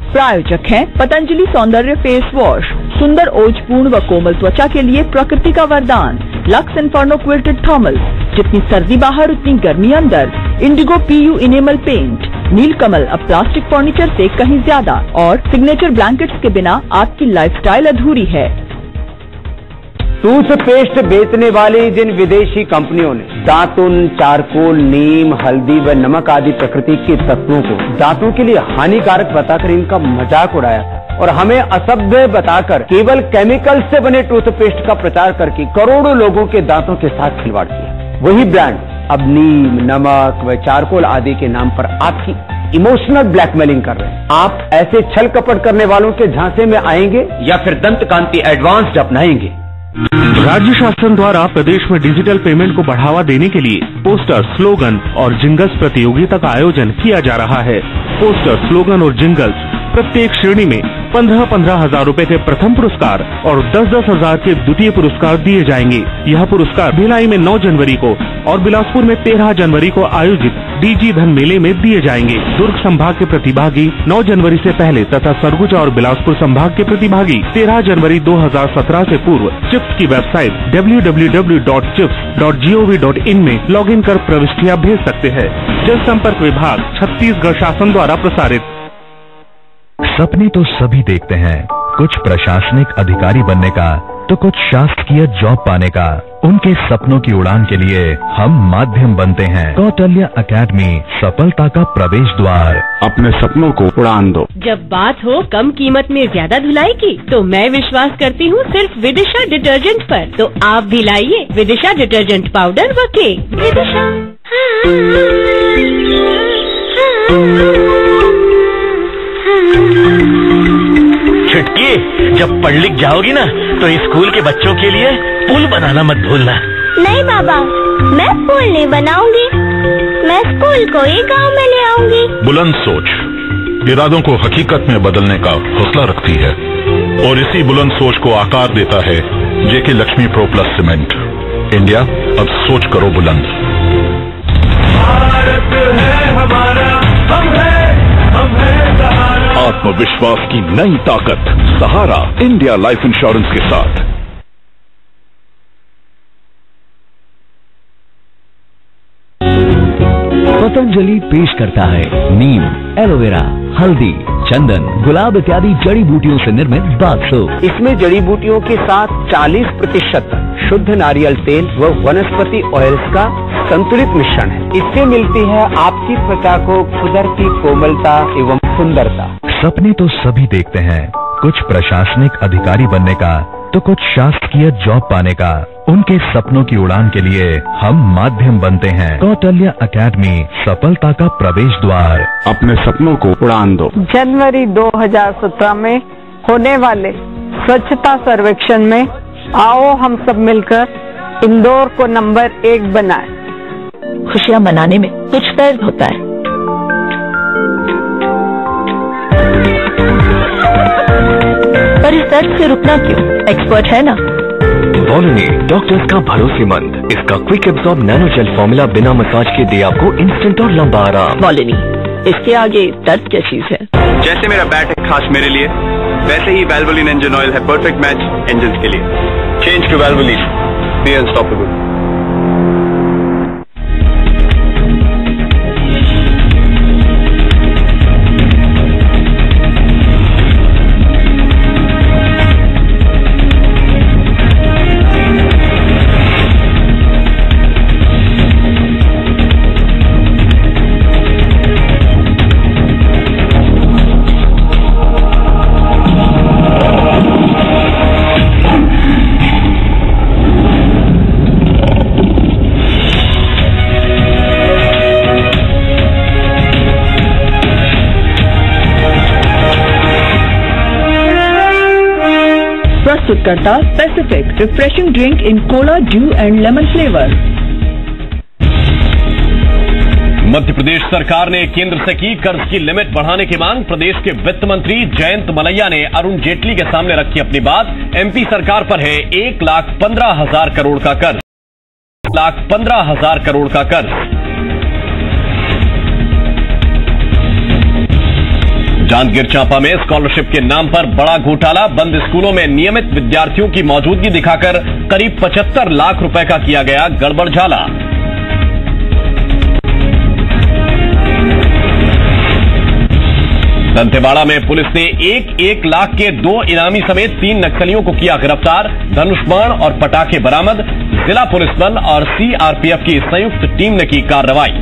S14: प्रायोजक हैं पतंजलि सौंदर्य फेस वॉश, सुंदर ओजपूर्ण व कोमल त्वचा के लिए प्रकृति का वरदान। लक्स इन्फर्नो क्विल्टेड थर्मल, जितनी सर्दी बाहर उतनी गर्मी अंदर। इंडिगो PU इनेमल पेंट, नीलकमल अब प्लास्टिक फर्नीचर से कहीं ज्यादा। और सिग्नेचर ब्लैंकेट्स के बिना आपकी लाइफस्टाइल अधूरी है।
S15: टूथपेस्ट बेचने वाली जिन विदेशी कंपनियों ने दातुन, चारकोल, नीम, हल्दी व नमक आदि प्रकृति के तत्वों को दांतों के लिए हानिकारक बताकर इनका मजाक उड़ाया था और हमें असभ्य बताकर केवल केमिकल से बने टूथपेस्ट का प्रचार करके करोड़ों लोगों के दांतों के साथ खिलवाड़ किया, वही ब्रांड अब नीम, नमक व चारकोल आदि के नाम पर आपकी इमोशनल ब्लैकमेलिंग कर रहे हैं। आप ऐसे छल कपट करने वालों के झांसे में आएंगे या फिर दंत कांति एडवांस्ड अपनाएंगे?
S16: राज्य शासन द्वारा प्रदेश में डिजिटल पेमेंट को बढ़ावा देने के लिए पोस्टर, स्लोगन और जिंगल्स प्रतियोगिता का आयोजन किया जा रहा है। पोस्टर, स्लोगन और जिंगल्स प्रत्येक श्रेणी में 15-15 हजार रूपए के प्रथम पुरस्कार और 10-10 हजार के द्वितीय पुरस्कार दिए जाएंगे। यह पुरस्कार भिलाई में 9 जनवरी को और बिलासपुर में 13 जनवरी को आयोजित डीजी धन मेले में दिए जाएंगे। दुर्ग संभाग के प्रतिभागी 9 जनवरी से पहले तथा सरगुजा और बिलासपुर संभाग के प्रतिभागी 13 जनवरी 2017 से पूर्व चिप्स की वेबसाइट www.chips.gov.in में लॉगिन कर प्रविष्टियां भेज सकते हैं। जनसंपर्क विभाग, छत्तीसगढ़ शासन द्वारा प्रसारित।
S17: सपने तो सभी देखते हैं, कुछ प्रशासनिक अधिकारी बनने का तो कुछ शासकीय जॉब पाने का। उनके सपनों की उड़ान के लिए हम माध्यम बनते हैं। कौटल्या अकेडमी, सफलता का प्रवेश द्वार।
S18: अपने सपनों को उड़ान दो।
S19: जब बात हो कम कीमत में ज्यादा धुलाई की, तो मैं विश्वास करती हूँ सिर्फ विदिशा डिटर्जेंट पर। तो आप भी लाइए विदिशा डिटर्जेंट पाउडर व केक। विदिशा
S20: छुटकी, जब पढ़ लिख जाओगी ना तो स्कूल के बच्चों के लिए पुल बनाना मत भूलना।
S21: नहीं बाबा, मैं पुल नहीं बनाऊंगी, मैं स्कूल को ही गांव में ले आऊंगी।
S22: बुलंद सोच इरादों को हकीकत में बदलने का हौसला रखती है और इसी बुलंद सोच को आकार देता है JK Lakshmi pro plus cement. India, अब सोच करो बुलंद।
S23: भारत है हमारा, हम है सहारा।
S22: आत्मविश्वास की नई ताकत, सहारा इंडिया लाइफ इंश्योरेंस के साथ।
S17: पतंजलि पेश करता है नीम, एलोवेरा, हल्दी, चंदन, गुलाब इत्यादि जड़ी बूटियों से निर्मित बाथ सोप।
S15: इसमें जड़ी बूटियों के साथ 40% शुद्ध नारियल तेल व वनस्पति ऑयल्स का संतुलित मिश्रण है। इससे मिलती है आपकी त्वचा को कुदरती कोमलता एवं सुंदरता।
S17: सपने तो सभी देखते हैं, कुछ प्रशासनिक अधिकारी बनने का तो कुछ शासकीय जॉब पाने का। उनके सपनों की उड़ान के लिए हम माध्यम बनते हैं। कौटल्या अकेडमी, सफलता का प्रवेश द्वार।
S18: अपने सपनों को उड़ान दो।
S24: जनवरी 2017 में होने वाले स्वच्छता सर्वेक्षण में आओ हम सब मिलकर इंदौर को नंबर 1 बनाएं।
S14: खुशियां मनाने में कुछ दर्द होता है, पर इस दर्द से रुकना क्यों? एक्सपर्ट है ना।
S17: वॉलोनी, डॉक्टर्स का भरोसेमंद। इसका quick absorb nano gel formula बिना मसाज के दे आपको इंस्टेंट और लंबा आराम।
S14: वॉलोनी, इसके आगे दर्द क्या चीज है?
S25: जैसे मेरा बैट है खास मेरे लिए, वैसे ही वैल्वोलिन इंजन ऑयल है परफेक्ट मैच इंजन के लिए। Change to Valvoline, be unstoppable.
S14: प्रस्तुतकर्ता Pacific refreshing drink in cola, dew and lemon flavour.
S1: Madhya Pradesh सरकार ने केंद्र से की कर्ज की लिमिट बढ़ाने की मांग। प्रदेश के वित्त मंत्री जयंत मलैया ने अरुण जेटली के सामने रखी अपनी बात। एमपी सरकार पर है 1,15,000 करोड़ का कर्ज। 1,15,000 करोड़ का कर्ज। जांजगीर चांपा में स्कॉलरशिप के नाम पर बड़ा घोटाला। बंद स्कूलों में नियमित विद्यार्थियों की मौजूदगी दिखाकर करीब 75 लाख रुपए का किया गया गड़बड़झाला। दंतेवाड़ा में पुलिस ने 1 लाख के 2 इनामी समेत 3 नक्सलियों को किया गिरफ्तार। धनुष बाण और पटाखे बरामद। जिला पुलिस बल और सीआरपीएफ की संयुक्त टीम ने की कार्रवाई।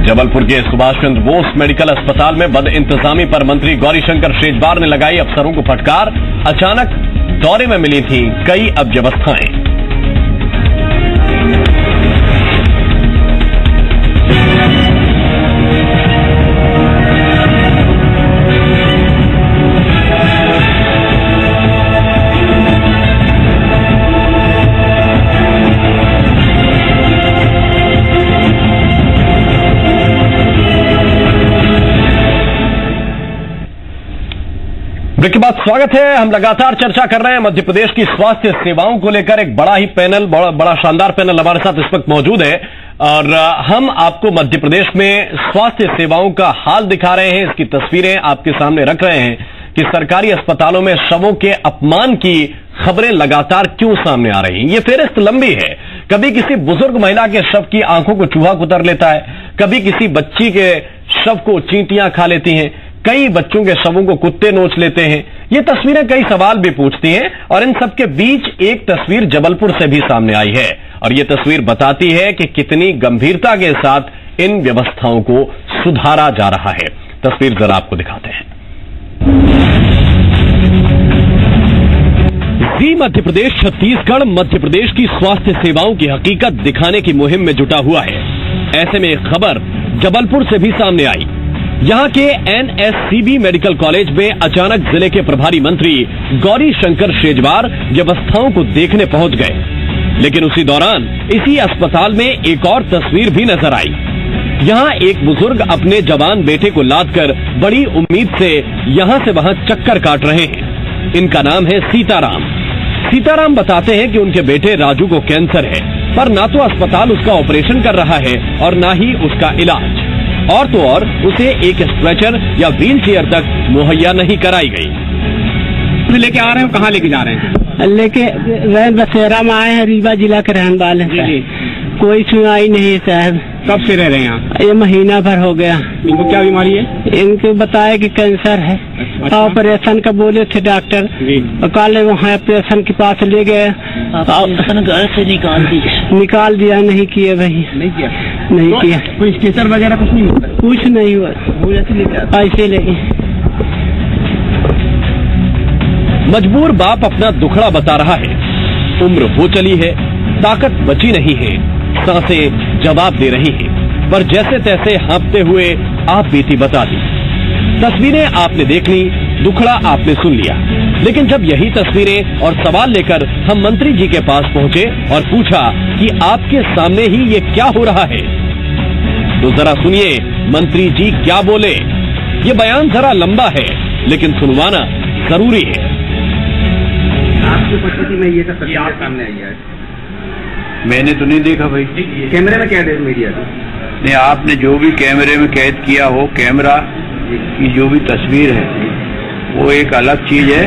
S1: जबलपुर के सुभाष चंद्र बोस मेडिकल अस्पताल में बदइंतजामी पर मंत्री गौरीशंकर शेजवार ने लगाई अफसरों को फटकार। अचानक दौरे में मिली थी कई अव्यवस्थाएं। ब्रेक के बाद स्वागत है। हम लगातार चर्चा कर रहे हैं मध्य प्रदेश की स्वास्थ्य सेवाओं को लेकर। एक बड़ा ही पैनल, बड़ा शानदार पैनल हमारे साथ इस वक्त मौजूद है और हम आपको मध्य प्रदेश में स्वास्थ्य सेवाओं का हाल दिखा रहे हैं। इसकी तस्वीरें आपके सामने रख रहे हैं कि सरकारी अस्पतालों में शवों के अपमान की खबरें लगातार क्यों सामने आ रही हैं। ये फेहरिस्त लंबी है। कभी किसी बुजुर्ग महिला के शव की आंखों को चूहा कुतर लेता है, कभी किसी बच्ची के शव को चींटियां खा लेती हैं, कई बच्चों के शवों को कुत्ते नोच लेते हैं। ये तस्वीरें कई सवाल भी पूछती हैं और इन सबके बीच एक तस्वीर जबलपुर से भी सामने आई है और ये तस्वीर बताती है कि कितनी गंभीरता के साथ इन व्यवस्थाओं को सुधारा जा रहा है। तस्वीर जरा आपको दिखाते हैं। जी मध्य प्रदेश छत्तीसगढ़ मध्य प्रदेश की स्वास्थ्य सेवाओं की हकीकत दिखाने की मुहिम में जुटा हुआ है। ऐसे में एक खबर जबलपुर से भी सामने आई। यहां के एनएससीबी मेडिकल कॉलेज में अचानक जिले के प्रभारी मंत्री गौरीशंकर शेजवार व्यवस्थाओं को देखने पहुंच गए, लेकिन उसी दौरान इसी अस्पताल में एक और तस्वीर भी नजर आई। यहां एक बुजुर्ग अपने जवान बेटे को लादकर बड़ी उम्मीद से यहां से वहां चक्कर काट रहे हैं। इनका नाम है सीताराम। सीताराम बताते हैं कि उनके बेटे राजू को कैंसर है, पर ना तो अस्पताल उसका ऑपरेशन कर रहा है और ना ही उसका इलाज, और तो और उसे एक स्ट्रेचर या व्हील चेयर तक मुहैया नहीं कराई गई।
S2: लेके आ रहे हो, कहाँ लेके जा रहे हैं?
S4: लेके रैन बसेरा में आए हैं, रीवा जिला के रहने वाले हैं। कोई सुनाई नहीं साहब।
S2: कब से रह रहे हैं यहाँ?
S4: ये महीना भर हो गया।
S2: इनको क्या बीमारी है?
S4: इनको बताया कि कैंसर है। अच्छा। ऑपरेशन का बोले थे डॉक्टर, कल वहाँ ऑपरेशन के पास ले गए, घर से निकाल दिया। नहीं किया भाई, नहीं किया।
S2: कोई स्ट्रेचर वगैरह कुछ नहीं हुआ?
S4: कुछ नहीं हुआ, ऐसे लगे।
S1: मजबूर बाप अपना दुखड़ा बता रहा है। उम्र हो चली है, ताकत बची नहीं है, सांसें जवाब दे रही हैं, पर जैसे तैसे हाँफते हुए आप बीती बता दी। तस्वीरें आपने देख ली, दुखड़ा आपने सुन लिया, लेकिन जब यही तस्वीरें और सवाल लेकर हम मंत्री जी के पास पहुंचे और पूछा कि आपके सामने ही ये क्या हो रहा है, तो जरा सुनिए मंत्री जी क्या बोले। ये बयान जरा लंबा है, लेकिन सुनवाना जरूरी है।
S2: आपकी उपस्थिति में ये तस्वीर सामने आई है।
S5: मैंने तो नहीं देखा भाई।
S2: कैमरे में कैद है मीडिया?
S5: नहीं, आपने जो भी कैमरे में कैद किया हो, कैमरा की जो भी तस्वीर है वो एक अलग चीज है,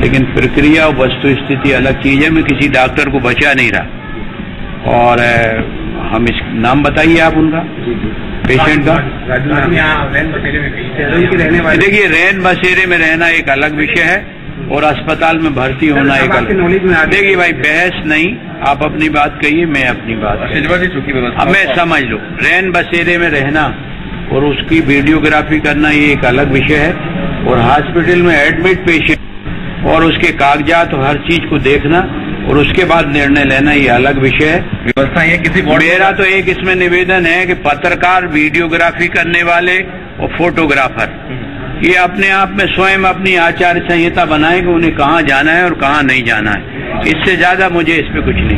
S5: लेकिन प्रक्रिया और वस्तु स्थिति अलग चीज है। मैं किसी डॉक्टर को बचा नहीं रहा। और हम इस नाम बताइए आप उनका, पेशेंट का। देखिए, रैन बसेरे में रहना एक अलग विषय है और अस्पताल में भर्ती होना एक अलग। देखिए भाई, बहस नहीं, आप अपनी बात कहिए, मैं अपनी बात। अब मैं समझ लो, रैन बसेरे में रहना और उसकी वीडियोग्राफी करना ये एक अलग विषय है, और हॉस्पिटल में एडमिट पेशेंट और उसके कागजात और हर चीज को देखना और उसके बाद निर्णय लेना ये अलग विषय है।
S2: व्यवस्था है किसी।
S5: मेरा तो एक इसमें निवेदन है कि पत्रकार, वीडियोग्राफी करने वाले और फोटोग्राफर ये अपने आप में स्वयं अपनी आचार संहिता बनाए कि उन्हें कहाँ जाना है और कहाँ नहीं जाना है। इससे ज्यादा मुझे इस पे कुछ नहीं।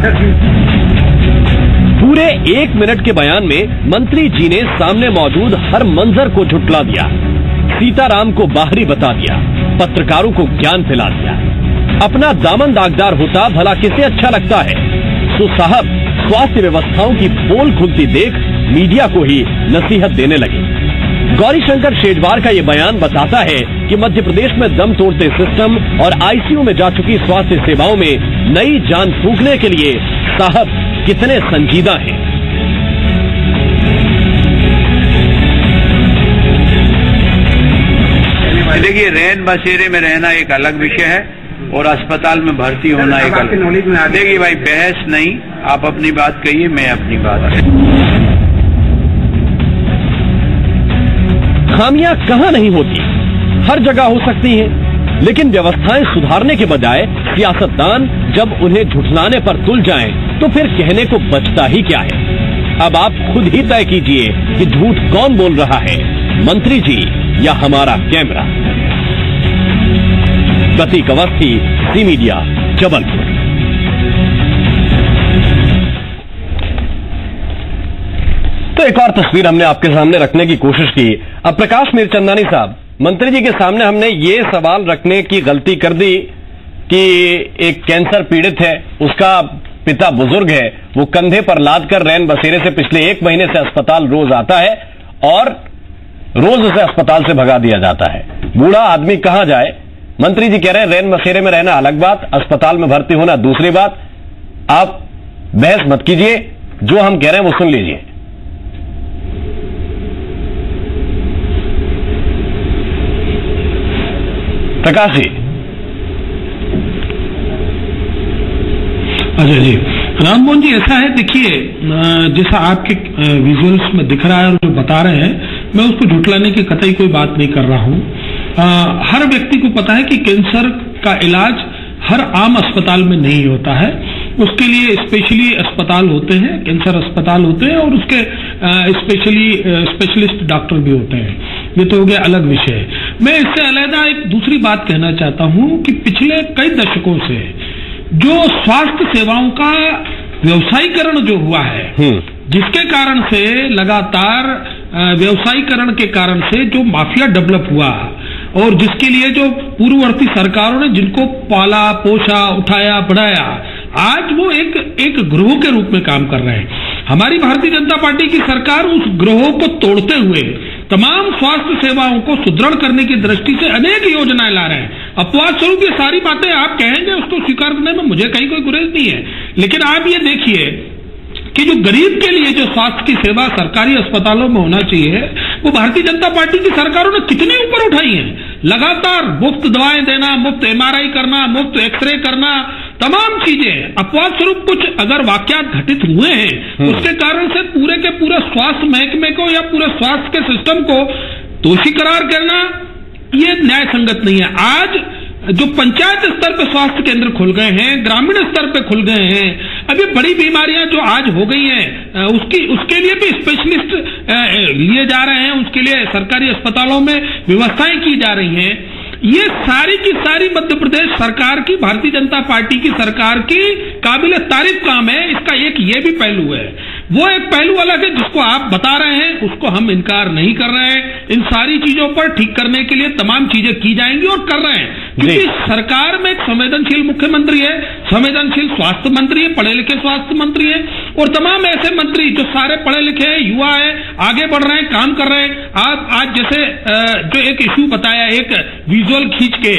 S1: पूरे 1 मिनट के बयान में मंत्री जी ने सामने मौजूद हर मंजर को झुठला दिया, सीताराम को बाहरी बता दिया, पत्रकारों को ज्ञान फैला दिया। अपना दामन दागदार होता भला किसे अच्छा लगता है। तो साहब स्वास्थ्य व्यवस्थाओं की पोल खुलती देख मीडिया को ही नसीहत देने लगे। गौरीशंकर शेजवार का ये बयान बताता है कि मध्य प्रदेश में दम तोड़ते सिस्टम और आईसीयू में जा चुकी स्वास्थ्य सेवाओं में नई जान फूंकने के लिए साहब कितने संजीदा हैं।
S5: देखिए, रैन बसेरे में रहना एक अलग विषय है और अस्पताल में भर्ती होना एक अलग। देखिए भाई, बहस नहीं, आप अपनी बात कहिए, मैं अपनी बात।
S1: खामियां कहां नहीं होती, हर जगह हो सकती हैं, लेकिन व्यवस्थाएं सुधारने के बजाय सियासतदान जब उन्हें झुठलाने पर तुल जाएं, तो फिर कहने को बचता ही क्या है। अब आप खुद ही तय कीजिए कि झूठ कौन बोल रहा है, मंत्री जी या हमारा कैमरा। प्रतीक अवस्थी, जी मीडिया, जबलपुर। तो एक और तस्वीर हमने आपके सामने रखने की कोशिश की। अब प्रकाश मीरचंदानी साहब, मंत्री जी के सामने हमने ये सवाल रखने की गलती कर दी कि एक कैंसर पीड़ित है, उसका पिता बुजुर्ग है, वो कंधे पर लाद कर रैन बसेरे से पिछले 1 महीने से अस्पताल रोज आता है और रोज उसे अस्पताल से भगा दिया जाता है। बूढ़ा आदमी कहां जाए? मंत्री जी कह रहे हैं रैन बसेरे में रहना अलग बात, अस्पताल में भर्ती होना दूसरी बात। आप बहस मत कीजिए, जो हम कह रहे हैं वो सुन लीजिए। प्रकाश जी।
S7: अच्छा जी, राममोहन जी, ऐसा है, देखिए, जैसा आपके विजुअल्स में दिख रहा है और जो बता रहे हैं, मैं उसको झुठलाने की कतई कोई बात नहीं कर रहा हूं। हर व्यक्ति को पता है कि कैंसर का इलाज हर आम अस्पताल में नहीं होता है, उसके लिए स्पेशली अस्पताल होते हैं, कैंसर अस्पताल होते हैं और उसके स्पेशलिस्ट डॉक्टर भी होते हैं। ये तो हो गया अलग विषय। मैं इससे अलग एक दूसरी बात कहना चाहता हूं कि पिछले कई दशकों से जो स्वास्थ्य सेवाओं का व्यवसायीकरण जो हुआ है, जिसके कारण से लगातार व्यवसायीकरण के कारण से जो माफिया डेवलप हुआ और जिसके लिए जो पूर्ववर्ती सरकारों ने जिनको पाला पोषा उठाया बढ़ाया, आज वो एक ग्रोह के रूप में काम कर रहे हैं। हमारी भारतीय जनता पार्टी की सरकार उस ग्रोह को तोड़ते हुए तमाम स्वास्थ्य सेवाओं को सुदृढ़ करने की दृष्टि से अनेक योजनाएं ला रहे हैं। अपवाद स्वरूप ये सारी बातें आप कहेंगे, उसको स्वीकार करने में मुझे कहीं कोई गुरेज नहीं है, लेकिन आप ये देखिए कि जो गरीब के लिए जो स्वास्थ्य की सेवा सरकारी अस्पतालों में होना चाहिए, वो भारतीय जनता पार्टी की सरकारों ने कितनी ऊपर उठाई है। लगातार मुफ्त दवाएं देना, मुफ्त MRI करना, मुफ्त एक्सरे करना, तमाम चीजें। अपवाद स्वरूप कुछ अगर वाकयात घटित हुए हैं, उसके कारण से पूरे के पूरे स्वास्थ्य महकमे को या पूरे स्वास्थ्य के सिस्टम को दोषी करार करना, ये न्याय संगत नहीं है। आज जो पंचायत स्तर पर स्वास्थ्य केंद्र खुल गए हैं, ग्रामीण स्तर पर खुल गए हैं, अभी बड़ी बीमारियां जो आज हो गई हैं, उसके लिए भी स्पेशलिस्ट लिए जा रहे हैं, उसके लिए सरकारी अस्पतालों में व्यवस्थाएं की जा रही हैं। ये सारी की सारी मध्य प्रदेश सरकार की, भारतीय जनता पार्टी की सरकार की काबिल तारीफ काम है। इसका एक ये भी पहलू है, वो एक पहलू अलग है जिसको आप बता रहे हैं, उसको हम इनकार नहीं कर रहे हैं। इन सारी चीजों पर ठीक करने के लिए तमाम चीजें की जाएंगी और कर रहे हैं, क्योंकि सरकार में एक संवेदनशील मुख्यमंत्री है, संवेदनशील स्वास्थ्य मंत्री है, पढ़े लिखे स्वास्थ्य मंत्री है और तमाम ऐसे मंत्री जो सारे पढ़े लिखे हैं, युवा है, आगे बढ़ रहे हैं, काम कर रहे हैं। आज जैसे जो एक इश्यू बताया, एक विजुअल खींच के,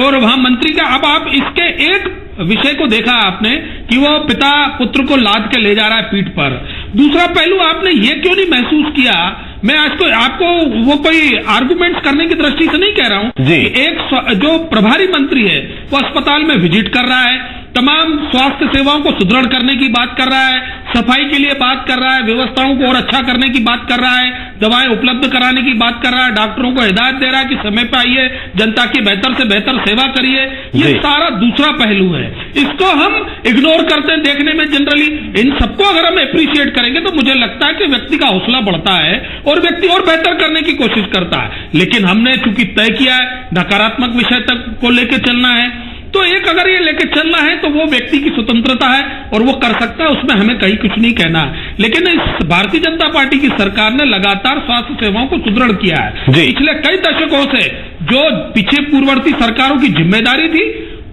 S7: और वहां मंत्री का, अब आप इसके एक विषय को देखा आपने कि वो पिता पुत्र को लाद के ले जा रहा है पीठ पर। दूसरा पहलू आपने ये क्यों नहीं महसूस किया, मैं आज को आपको वो कोई आर्गुमेंट्स करने की दृष्टि से नहीं कह रहा हूं कि एक जो प्रभारी मंत्री है वो अस्पताल में विजिट कर रहा है, तमाम स्वास्थ्य सेवाओं को सुदृढ़ करने की बात कर रहा है, सफाई के लिए बात कर रहा है, व्यवस्थाओं को और अच्छा करने की बात कर रहा है, दवाएं उपलब्ध कराने की बात कर रहा है, डॉक्टरों को हिदायत दे रहा है कि समय पे आइए, जनता की बेहतर से बेहतर सेवा करिए। ये सारा दूसरा पहलू है, इसको हम इग्नोर करते हैं देखने में जनरली। इन सबको अगर हम अप्रिशिएट करेंगे तो मुझे लगता है कि व्यक्ति का हौसला बढ़ता है और व्यक्ति और बेहतर करने की कोशिश करता है। लेकिन हमने चूंकि तय किया है नकारात्मक विषय तक को लेकर चलना है, तो एक अगर ये लेके चलना है तो वो व्यक्ति की स्वतंत्रता है और वो कर सकता है, उसमें हमें कहीं कुछ नहीं कहना है। लेकिन इस भारतीय जनता पार्टी की सरकार ने लगातार स्वास्थ्य सेवाओं को सुदृढ़ किया है। पिछले कई दशकों से जो पीछे पूर्ववर्ती सरकारों की जिम्मेदारी थी,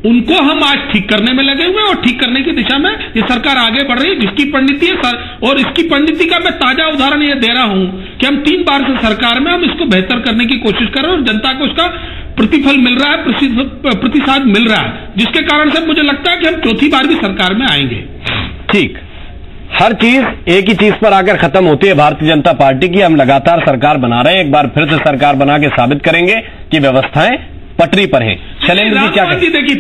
S7: उनको हम आज ठीक करने में लगे हुए हैं और ठीक करने की दिशा में ये सरकार आगे बढ़ रही है, जिसकी पंडिती है और इसकी पंडिती का मैं ताजा उदाहरण ये दे रहा हूं कि हम 3 बार से सरकार में हम इसको बेहतर करने की कोशिश कर रहे हैं और जनता को इसका प्रतिफल मिल रहा है, प्रतिसाद मिल रहा है, जिसके कारण से मुझे लगता है कि हम चौथी बार भी सरकार में आएंगे।
S1: ठीक, हर चीज एक ही चीज पर आकर खत्म होती है भारतीय जनता पार्टी की। हम लगातार सरकार बना रहे हैं, एक बार फिर से सरकार बना के साबित करेंगे कि व्यवस्थाएं पटरी पर हैं। शैलेंद्र जी क्या
S7: कहते हैं? देखिए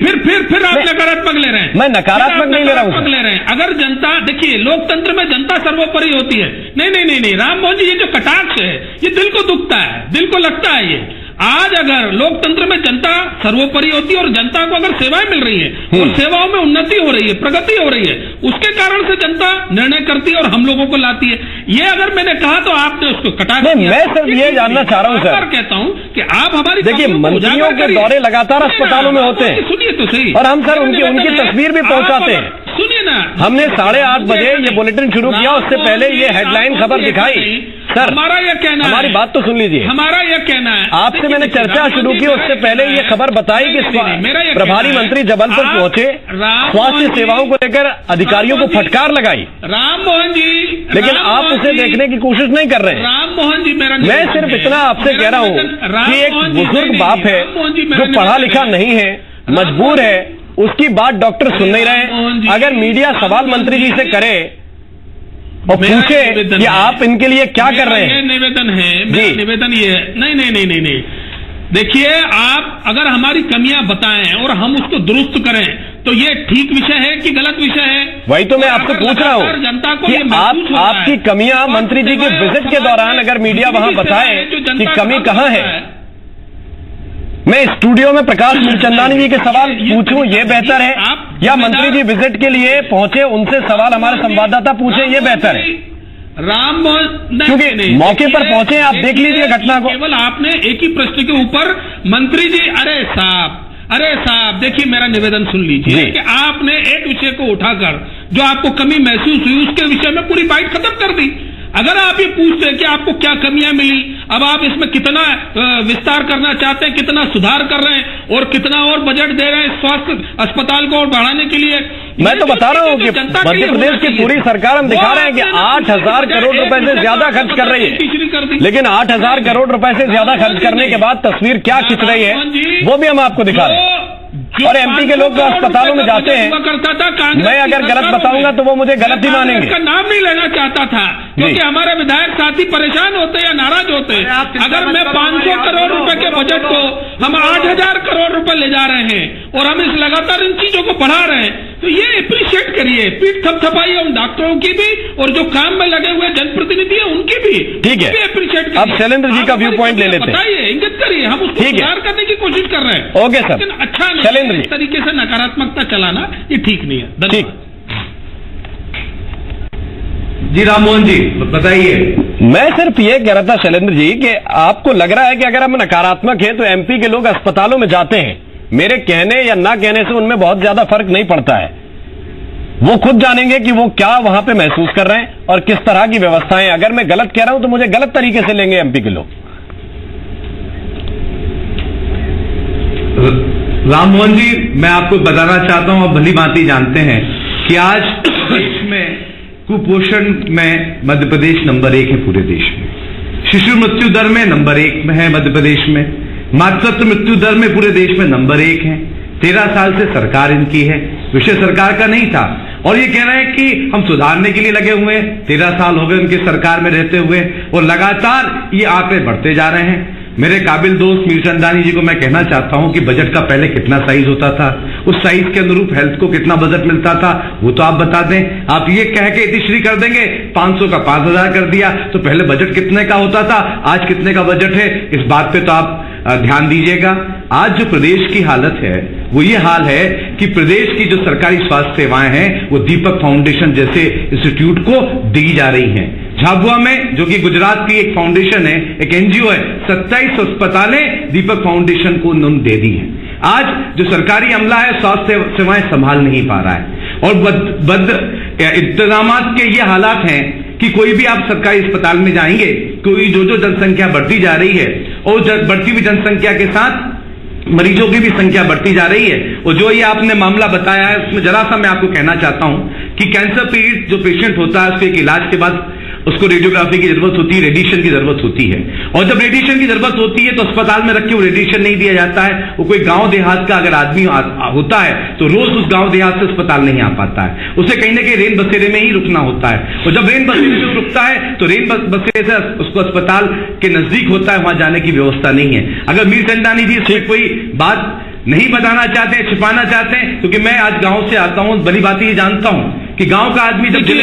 S7: फिर आप नकारात्मक ले रहे हैं।
S1: मैं नकारात्मक नहीं ले रहा हूं।
S7: ले रहे हैं अगर जनता, देखिए लोकतंत्र में जनता सर्वोपरि होती है। नहीं राम मोहन जी, ये जो कटाक्ष है ये दिल को दुखता है, दिल को लगता है। ये आज अगर लोकतंत्र में जनता सर्वोपरि होती है और जनता को अगर सेवाएं मिल रही है और सेवाओं में उन्नति हो रही है, प्रगति हो रही है, उसके कारण से जनता निर्णय करती है और हम लोगों को लाती है। ये अगर मैंने कहा तो आपने उसको कटाक्ष किया।
S1: मैं सिर्फ ये जानना चाह रहा हूं सर,
S7: कहता हूं कि आप हमारी,
S1: देखिए मंत्रियों के दौरे लगातार अस्पतालों में होते हैं,
S7: सुनिए तो सही,
S1: और हम सर उनकी तस्वीर भी पहुंचाते हैं।
S7: सुनिए ना,
S1: हमने 8:30 बजे ये बुलेटिन शुरू किया, उससे पहले ये हेडलाइन खबर दिखाई। सर
S7: हमारा यह कहना है,
S1: हमारी बात तो सुन लीजिए,
S7: हमारा यह कहना है,
S1: आपसे मैंने चर्चा शुरू की, उससे पहले ये खबर बताई कि प्रभारी मंत्री जबलपुर पहुंचे, स्वास्थ्य सेवाओं को लेकर अधिकारियों को फटकार लगाई।
S7: राम मोहन जी,
S1: लेकिन आप उसे देखने की कोशिश नहीं कर रहे हैं।
S7: राम मोहन जी,
S1: मैं सिर्फ इतना आपसे कह रहा हूं कि एक बुजुर्ग बाप है जो पढ़ा लिखा नहीं है, मजबूर है, उसकी बात डॉक्टर सुन नहीं रहे। अगर मीडिया सवाल मंत्री जी से करे और पूछे कि आप इनके लिए क्या कर रहे हैं,
S7: निवेदन है, मेरा निवेदन ये है, नहीं, देखिए आप अगर हमारी कमियां बताएं और हम उसको दुरुस्त करें तो ये ठीक विषय है कि गलत विषय है?
S1: वही तो मैं आपसे पूछ रहा हूं
S7: जनता को
S1: कि आपकी कमियां मंत्री जी के विजिट के दौरान अगर मीडिया वहां बताए कि कमी कहां है, मैं स्टूडियो में प्रकाश मूलचंदानी जी के सवाल पूछूं ये बेहतर है, या मंत्री जी विजिट के लिए पहुंचे उनसे सवाल हमारे संवाददाता पूछे ये बेहतर है?
S7: राम मोहन,
S1: क्योंकि मौके पर पहुंचे, आप देख लीजिए घटना को।
S7: केवल आपने एक ही प्रश्न के ऊपर मंत्री जी, अरे साहब देखिए मेरा निवेदन सुन लीजिए कि आपने एक विषय को उठाकर जो आपको कमी महसूस हुई उसके विषय में पूरी बाइट खत्म कर दी। अगर आप ये पूछते हैं कि आपको क्या कमियां मिली, अब आप इसमें कितना विस्तार करना चाहते हैं, कितना सुधार कर रहे हैं और कितना और बजट दे रहे हैं स्वास्थ्य अस्पताल को और बढ़ाने के लिए,
S1: मैं तो बता रहा हूं कि मध्य प्रदेश की पूरी सरकार हम दिखा रहे हैं कि 8,000 करोड़ रुपए से ज्यादा खर्च कर रही है, लेकिन 8,000 करोड़ रुपए से ज्यादा खर्च करने के बाद तस्वीर क्या खिंच रही है वो भी हम आपको दिखा रहे हैं। और एमपी के लोग अस्पतालों में जाते हैं, मैं अगर गलत बताऊंगा तो वो मुझे गलत ही मानेंगे।
S7: इसका नाम नहीं लेना चाहता था क्योंकि हमारे विधायक साथी परेशान होते या नाराज होते। अगर मैं 500 करोड़ रुपए के बजट को हम 8,000 करोड़ रुपए ले जा रहे हैं और हम इस लगातार इन चीजों को बढ़ा रहे हैं तो ये अप्रिशिएट करिए, पीठ थपथपाइए उन डॉक्टरों की भी और जो काम में लगे हुए जनप्रतिनिधि है उनकी भी।
S1: ठीक है,
S7: अप्रिशिएट।
S1: अब शैलेंद्र जी का व्यू पॉइंट ले लेते हैं,
S7: बताइए, इंगित करिए, हम उसको सुधार करने की कोशिश कर रहे हैं।
S1: ओके सर,
S7: लेकिन अच्छा
S1: शैलेंद्र जी,
S7: इस तरीके से नकारात्मकता चलाना ये ठीक नहीं है।
S1: ठीक
S11: जी राम मोहन जी बताइए।
S1: मैं सिर्फ ये कह रहा था शैलेंद्र जी कि आपको लग रहा है कि अगर हम नकारात्मक हैं तो एमपी के लोग अस्पतालों में जाते हैं, मेरे कहने या ना कहने से उनमें बहुत ज्यादा फर्क नहीं पड़ता है, वो खुद जानेंगे कि वो क्या वहां पे महसूस कर रहे हैं और किस तरह की व्यवस्थाएं। अगर मैं गलत कह रहा हूं तो मुझे गलत तरीके से लेंगे एमपी के लोग।
S11: राम मोहन जी, मैं आपको बताना चाहता हूं, आप भली भांति जानते हैं कि आज देश में कुपोषण में मध्य प्रदेश नंबर 1 है पूरे देश में। शिशु मृत्यु दर में नंबर 1 में है मध्य प्रदेश में। मातृत्व मृत्यु दर में पूरे देश में नंबर 1 है। 13 साल से सरकार इनकी है, विषय सरकार का नहीं था। और ये कह रहे हैं कि हम सुधारने के लिए लगे हुए हैं। 13 साल हो गए उनकी सरकार में रहते हुए और लगातार ये आंकड़े बढ़ते जा रहे हैं। मेरे काबिल दोस्त मीरचंदानी जी को मैं कहना चाहता हूं कि बजट का पहले कितना साइज होता था, उस साइज के अनुरूप हेल्थ को कितना बजट मिलता था वो तो आप बता दें। आप ये कह के इतिश्री कर देंगे 500 का 5,000 कर दिया, तो पहले बजट कितने का होता था, आज कितने का बजट है, इस बात पे तो आप ध्यान दीजिएगा। आज जो प्रदेश की हालत है वो ये हाल है कि प्रदेश की जो सरकारी स्वास्थ्य सेवाएं हैं वो दीपक फाउंडेशन जैसे इंस्टीट्यूट को दी जा रही हैं। झाबुआ में, जो कि गुजरात की एक फाउंडेशन है, एक एनजीओ है, 27 अस्पतालें दीपक फाउंडेशन को उन्होंने दे दी हैं। आज जो सरकारी अमला है स्वास्थ्य सेवाएं संभाल नहीं पा रहा है और बद इंतजामात के ये हालात हैं कि कोई भी आप सरकारी अस्पताल में जाएंगे, कोई जो जनसंख्या बढ़ती जा रही है और बढ़ती हुई जनसंख्या के साथ मरीजों की भी संख्या बढ़ती जा रही है। और जो ये आपने मामला बताया है उसमें जरा सा मैं आपको कहना चाहता हूं कि कैंसर पीड़ित जो पेशेंट होता है उसके एक इलाज के बाद उसको रेडियोग्राफी की जरूरत होती है, रेडिएशन की जरूरत होती है। और जब रेडिएशन की जरूरत होती है तो अस्पताल में रख के वो रेडिएशन नहीं दिया जाता है। वो कोई गांव देहात का अगर आदमी होता है तो रोज उस गांव देहात से अस्पताल नहीं आ पाता है, उसे कहीं ना कहीं रेन बसेरे में ही रुकना होता है। और जब रेन बसेरे में रुकता है तो रेन बसेरे से उसको अस्पताल के नजदीक होता है, वहां जाने की व्यवस्था नहीं है। अगर मीर चंदानी जी इससे कोई बात नहीं बताना चाहते हैं, छिपाना चाहते हैं, क्योंकि मैं आज गांव से आता हूं, बड़ी बात ये जानता हूं कि गांव का आदमी जब आपको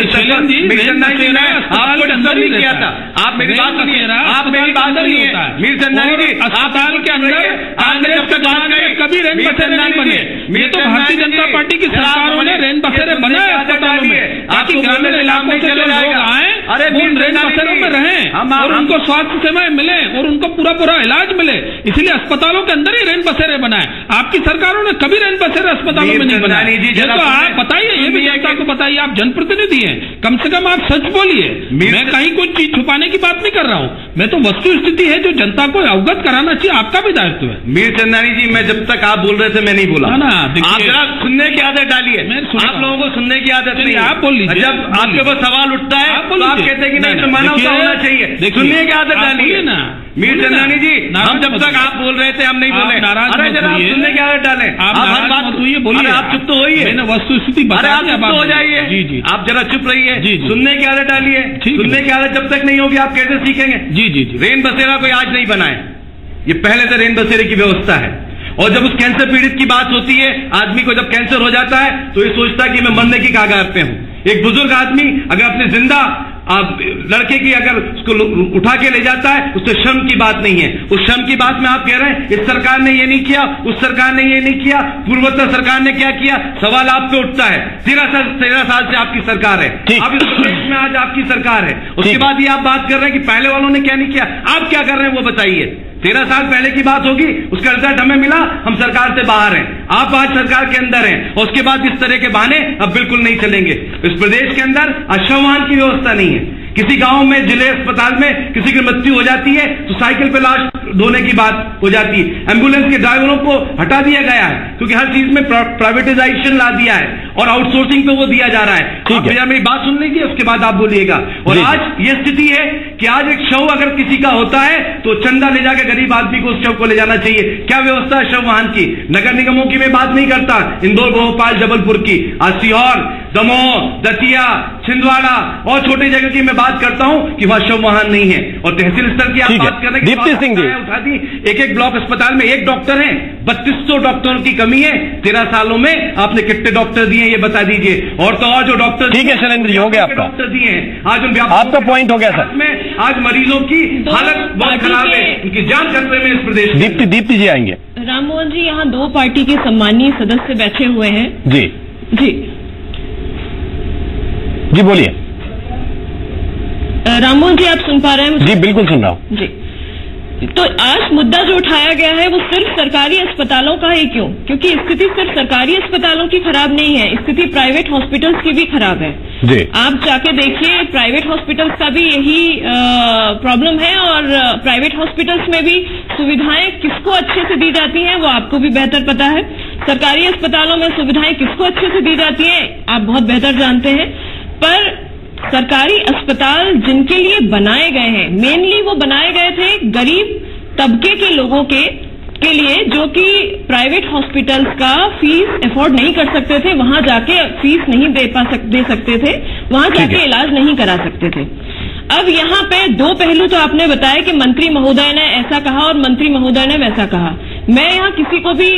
S11: डिस्टर्ब नहीं किया था। आप मेरी बात सुनिए, आप मेरी बात सुनिए मीर चंदानी जी, अस्पताल के अंदर कांग्रेस के बाद कभी रेन बसेरे नहीं बने। ये तो भारतीय जनता पार्टी की सरकारों ने रेन बसेरे बनाए अस्पतालों में, ताकि ग्रामीण इलाकों से जो लोग आए अरे रेन बसेरों में रहें और उनको स्वास्थ्य सेवाएं मिले और उनको पूरा इलाज मिले, इसलिए अस्पतालों के अंदर ही रेन बसेरे बनाए। आपकी सरकारों ने कभी रेन बसेरे अस्पतालों में नहीं बनाए। ये तो आप बताइए, ये भी जनता को बताइए, आप जनप्रतिनिधि हैं, कम से कम आप सच बोलिए। मैं कहीं कोई चीज छुपाने की बात नहीं कर रहा हूं, मैं तो वस्तु स्थिति है जो जनता को अवगत कराना चाहिए, आपका भी दायित्व है। मीर चंदानी जी, मैं जब तक आप बोल रहे थे मैं नहीं बोला ना, आप जरा सुनने की आदत डालिए। आप लोगों को सुनने की आदत नहीं, आप बोल लीजिए। जब आपके ऊपर सवाल उठता है तो आप कहते हैं कि नहीं, तो मानवता होना चाहिए, सुनने की आदत डालिए ना। मीर चंदानी जी, हम जब तक आप बोल रहे थे हम नहीं बोले, अरे जरा आप सुनने की आदत डालें। आप हर बात बोलिए, आप चुप तो होइए, मैंने वस्तु स्थिति बता, आप चुप तो हो जाइए। जी जी, आप जरा चुप रहिए, सुनने की आदत डालिए। सुनने की आदत जब तक नहीं होगी आप कैसे सीखेंगे? जी जी जी, रेन बसेरा कोई आज नहीं बनाए, ये पहले से रेन बसेरे की व्यवस्था है। और जब उस कैंसर पीड़ित की बात होती है, आदमी को जब कैंसर हो जाता है तो ये सोचता है कि मैं मरने की कगार पे हूं। एक बुजुर्ग आदमी अगर अपने जिंदा लड़के की अगर उसको उठा के ले जाता है, उससे शर्म की बात नहीं है। उस शर्म की बात में आप कह रहे हैं इस सरकार ने ये नहीं किया, उस सरकार ने ये नहीं किया, पूर्वोत्तर सरकार ने क्या किया? सवाल आप पे उठता है। 13 साल से आपकी सरकार है, अब इस प्रदेश में आज आपकी सरकार है, उसके बाद ये आप बात कर रहे हैं कि पहले वालों ने क्या नहीं किया। आप क्या कर रहे हैं वो बताइए। 13 साल पहले की बात होगी, उसका रिजल्ट हमें मिला, हम सरकार से बाहर हैं, आप आज सरकार के अंदर हैं, और उसके बाद इस तरह के बहाने अब बिल्कुल नहीं चलेंगे। इस प्रदेश के अंदर अश्ववाहन की व्यवस्था नहीं है। किसी गांव में जिले अस्पताल में किसी की मृत्यु हो जाती है तो साइकिल पे लाश ढोने की बात हो जाती है। एम्बुलेंस के ड्राइवरों को हटा दिया गया है क्योंकि हर चीज में प्राइवेटाइजेशन ला दिया है और आउटसोर्सिंग पे वो दिया जा रहा है। ठीक है, मेरी बात सुन लीजिए, उसके बाद आप बोलिएगा। और आज ये स्थिति है कि आज एक शव अगर किसी का होता है तो चंदा ले जाकर गरीब आदमी को उस शव को ले जाना चाहिए। क्या व्यवस्था है शव वाहन की? नगर निगमों की मैं बात नहीं करता, इंदौर, भोपाल, जबलपुर की, आज सीहोर, दमोह, दतिया, छिंदवाड़ा और छोटी जगह की मैं बात करता हूं कि वहां शव वाहन नहीं है। और तहसील स्तर की आप बात कर रहे हैं, दीप्ति सिंह जी उठा दी, एक ब्लॉक अस्पताल में एक डॉक्टर है, 3200 डॉक्टरों की कमी है। 13 सालों में आपने कितने डॉक्टर दिए ये बता दीजिए। और तो और जो डॉक्टर, ठीक है शैलेंद्र जी, हो गया आपका, डॉक्टर दिए हैं आज उन आपका पॉइंट हो गया सर में। आज मरीजों की हालत बहुत खराब है, उनकी जान खतरे में इस प्रदेश। दीप्ति जी आएंगे।
S12: राम मोहन जी, यहाँ 2 पार्टी के सम्मानीय सदस्य बैठे हुए हैं।
S1: जी
S12: जी
S1: जी बोलिए।
S12: राममोहन जी, आप सुन पा रहे हैं मुझे?
S1: जी बिल्कुल सुन रहा हूं।
S12: जी, तो आज मुद्दा जो उठाया गया है वो सिर्फ सरकारी अस्पतालों का है। क्यों? क्योंकि स्थिति सिर्फ सरकारी अस्पतालों की खराब नहीं है, स्थिति प्राइवेट हॉस्पिटल्स की भी खराब है।
S1: जी,
S12: आप जाके देखिए, प्राइवेट हॉस्पिटल्स का भी यही प्रॉब्लम है। और प्राइवेट हॉस्पिटल्स में भी सुविधाएं किसको अच्छे से दी जाती हैं वो आपको भी बेहतर पता है। सरकारी अस्पतालों में सुविधाएं किसको अच्छे से दी जाती हैं आप बहुत बेहतर जानते हैं। पर सरकारी अस्पताल जिनके लिए बनाए गए हैं, मेनली वो बनाए गए थे गरीब तबके के लोगों के लिए, जो कि प्राइवेट हॉस्पिटल्स का फीस अफोर्ड नहीं कर सकते थे, वहां जाके फीस नहीं दे सकते थे, वहां जाके इलाज नहीं करा सकते थे। अब यहाँ पे 2 पहलू तो आपने बताया कि मंत्री महोदय ने ऐसा कहा और मंत्री महोदय ने वैसा कहा। मैं यहाँ किसी को भी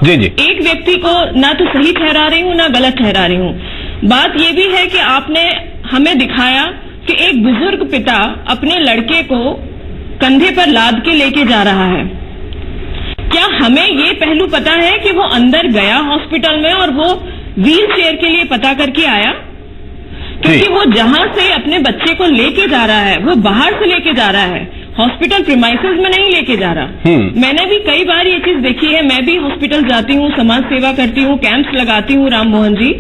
S12: एक व्यक्ति को ना तो सही ठहरा रही हूँ ना गलत ठहरा रही हूँ। बात यह भी है कि आपने हमें दिखाया कि एक बुजुर्ग पिता अपने लड़के को कंधे पर लाद के लेके जा रहा है। क्या हमें ये पहलू पता है कि वो अंदर गया हॉस्पिटल में और वो व्हील चेयर के लिए पता करके आया? क्योंकि वो जहां से अपने बच्चे को लेके जा रहा है वो बाहर से लेके जा रहा है, हॉस्पिटल प्रीमाइसेस में नहीं लेके जा रहा। मैंने भी कई बार ये चीज देखी है, मैं भी हॉस्पिटल जाती हूँ, समाज सेवा करती हूँ, कैंप्स लगाती हूँ। राम मोहन जी,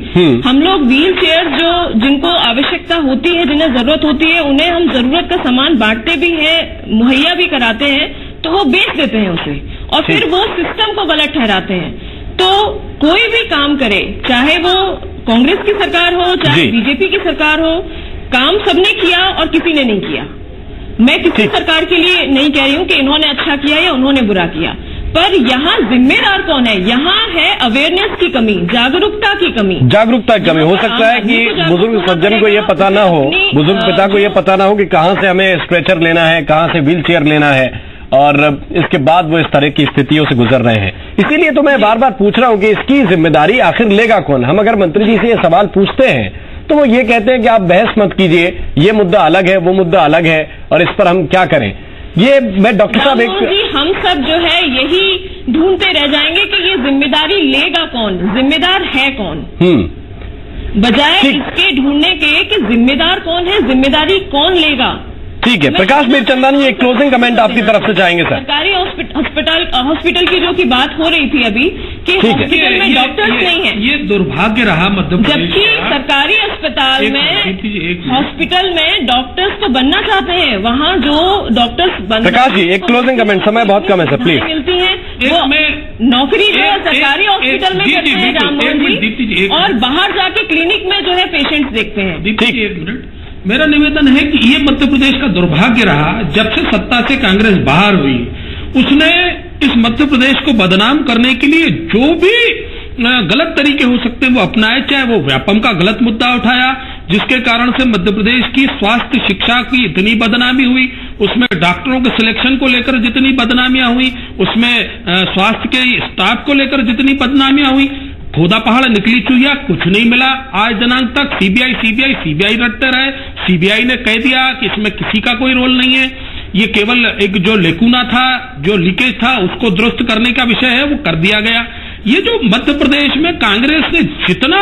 S12: हम लोग व्हील चेयर जो जिनको आवश्यकता होती है, जिन्हें जरूरत होती है, उन्हें हम जरूरत का सामान बांटते भी हैं, मुहैया भी कराते हैं, तो वो बेच देते हैं उसे और फिर वो सिस्टम को गलत ठहराते हैं। तो कोई भी काम करे, चाहे वो कांग्रेस की सरकार हो चाहे बीजेपी की सरकार हो, काम सबने किया और किसी ने नहीं किया। मैं किसी सरकार के लिए नहीं कह रही हूं कि इन्होंने अच्छा किया या उन्होंने बुरा किया, पर यहाँ जिम्मेदार कौन है? यहाँ है अवेयरनेस की कमी, जागरूकता की कमी।
S1: जागरूकता की कमी हो सकता है कि बुजुर्ग सज्जन को यह पता ना हो, बुजुर्ग पिता को यह पता ना हो कि कहाँ से हमें स्ट्रेचर लेना है, कहाँ से व्हील चेयर लेना है, और इसके बाद वो इस तरह की स्थितियों से गुजर रहे हैं। इसीलिए तो मैं बार बार पूछ रहा हूं कि इसकी जिम्मेदारी आखिर लेगा कौन? हम अगर मंत्री जी से ये सवाल पूछते हैं तो वो ये कहते हैं कि आप बहस मत कीजिए, ये मुद्दा अलग है, वो मुद्दा अलग है, और इस पर हम क्या करें। ये मैं डॉक्टर साहब
S12: हम सब जो है यही ढूंढते रह जाएंगे कि ये जिम्मेदारी लेगा कौन, जिम्मेदार है कौन, बजाय इसके ढूंढने के कि जिम्मेदार कौन है, जिम्मेदारी कौन लेगा।
S1: ठीक है, प्रकाश मीरचंदानी एक क्लोजिंग कमेंट आपकी तरफ से चाहेंगे सर।
S12: सरकारी हॉस्पिटल की जो की बात हो रही थी अभी कि हॉस्पिटल में डॉक्टर्स नहीं है,
S7: ये दुर्भाग्य रहा मध्य प्रदेश।
S12: जबकि सरकारी अस्पताल में हॉस्पिटल में डॉक्टर्स तो बनना चाहते हैं, वहाँ जो डॉक्टर्स
S1: प्रकाश जी एक क्लोजिंग कमेंट, समय बहुत कम है सर प्लीज।
S12: मिलती है वो नौकरी जो है सरकारी हॉस्पिटल में करते हैं राममोहन जी, और बाहर जाके क्लिनिक में जो है पेशेंट्स देखते हैं।
S7: ठीक, एक मिनट, मेरा निवेदन है कि ये मध्य प्रदेश का दुर्भाग्य रहा, जब से सत्ता से कांग्रेस बाहर हुई उसने इस मध्य प्रदेश को बदनाम करने के लिए जो भी गलत तरीके हो सकते हैं वो अपनाए, चाहे वो व्यापम का गलत मुद्दा उठाया जिसके कारण से मध्य प्रदेश की स्वास्थ्य शिक्षा की इतनी बदनामी हुई, उसमें डॉक्टरों के सिलेक्शन को लेकर जितनी बदनामियां हुई, उसमें स्वास्थ्य के स्टाफ को लेकर जितनी बदनामियां हुई, खोदा पहाड़ निकली चुहिया, कुछ नहीं मिला आज दिनांक तक। सीबीआई रटते रहे, सीबीआई ने कह दिया कि इसमें किसी का कोई रोल नहीं है, ये केवल एक जो लेकुना था, जो लीकेज था उसको दुरुस्त करने का विषय है, वो कर दिया गया। ये जो मध्य प्रदेश में कांग्रेस ने जितना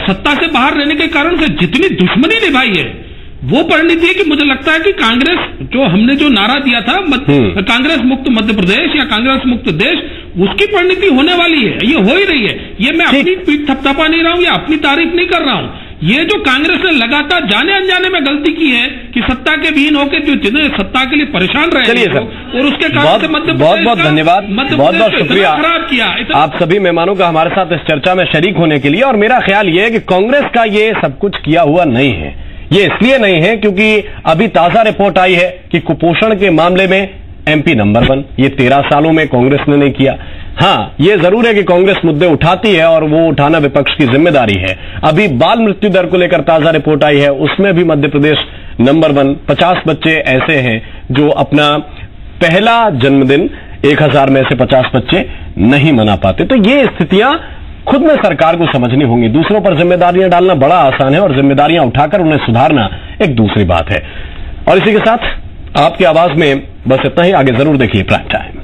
S7: सत्ता से बाहर रहने के कारण से जितनी दुश्मनी निभाई है, वो परिणति है कि मुझे लगता है कि कांग्रेस जो हमने जो नारा दिया था कांग्रेस मुक्त मध्य प्रदेश या कांग्रेस मुक्त देश, उसकी परिणति होने वाली है, ये हो ही रही है। ये मैं अपनी पीठ थपथपा नहीं रहा हूं या अपनी तारीफ नहीं कर रहा हूं, ये जो कांग्रेस ने लगातार जाने अनजाने में गलती की है कि सत्ता के विहीन होकर जो जिन्हें सत्ता के लिए परेशान रहे,
S1: चलिए सर,
S7: और उसके कारण से मध्य
S1: बहुत बहुत धन्यवाद, बहुत बहुत शुक्रिया
S7: खराब किया
S1: आप सभी मेहमानों का हमारे साथ इस चर्चा में शरीक होने के लिए। और मेरा ख्याल ये है कि कांग्रेस का ये सब कुछ किया हुआ नहीं है, ये इसलिए नहीं है क्योंकि अभी ताजा रिपोर्ट आई है कि कुपोषण के मामले में एमपी नंबर 1, ये 13 सालों में कांग्रेस ने नहीं किया। हाँ, ये जरूर है कि कांग्रेस मुद्दे उठाती है और वो उठाना विपक्ष की जिम्मेदारी है। अभी बाल मृत्यु दर को लेकर ताजा रिपोर्ट आई है, उसमें भी मध्य प्रदेश नंबर 1। 50 बच्चे ऐसे हैं जो अपना पहला जन्मदिन 1000 में से 50 बच्चे नहीं मना पाते। तो ये स्थितियां खुद में सरकार को समझनी होंगी। दूसरों पर जिम्मेदारियां डालना बड़ा आसान है और जिम्मेदारियां उठाकर उन्हें सुधारना एक दूसरी बात है। और इसी के साथ आपकी आवाज में बस इतना ही। आगे जरूर देखिए प्राइम टाइम।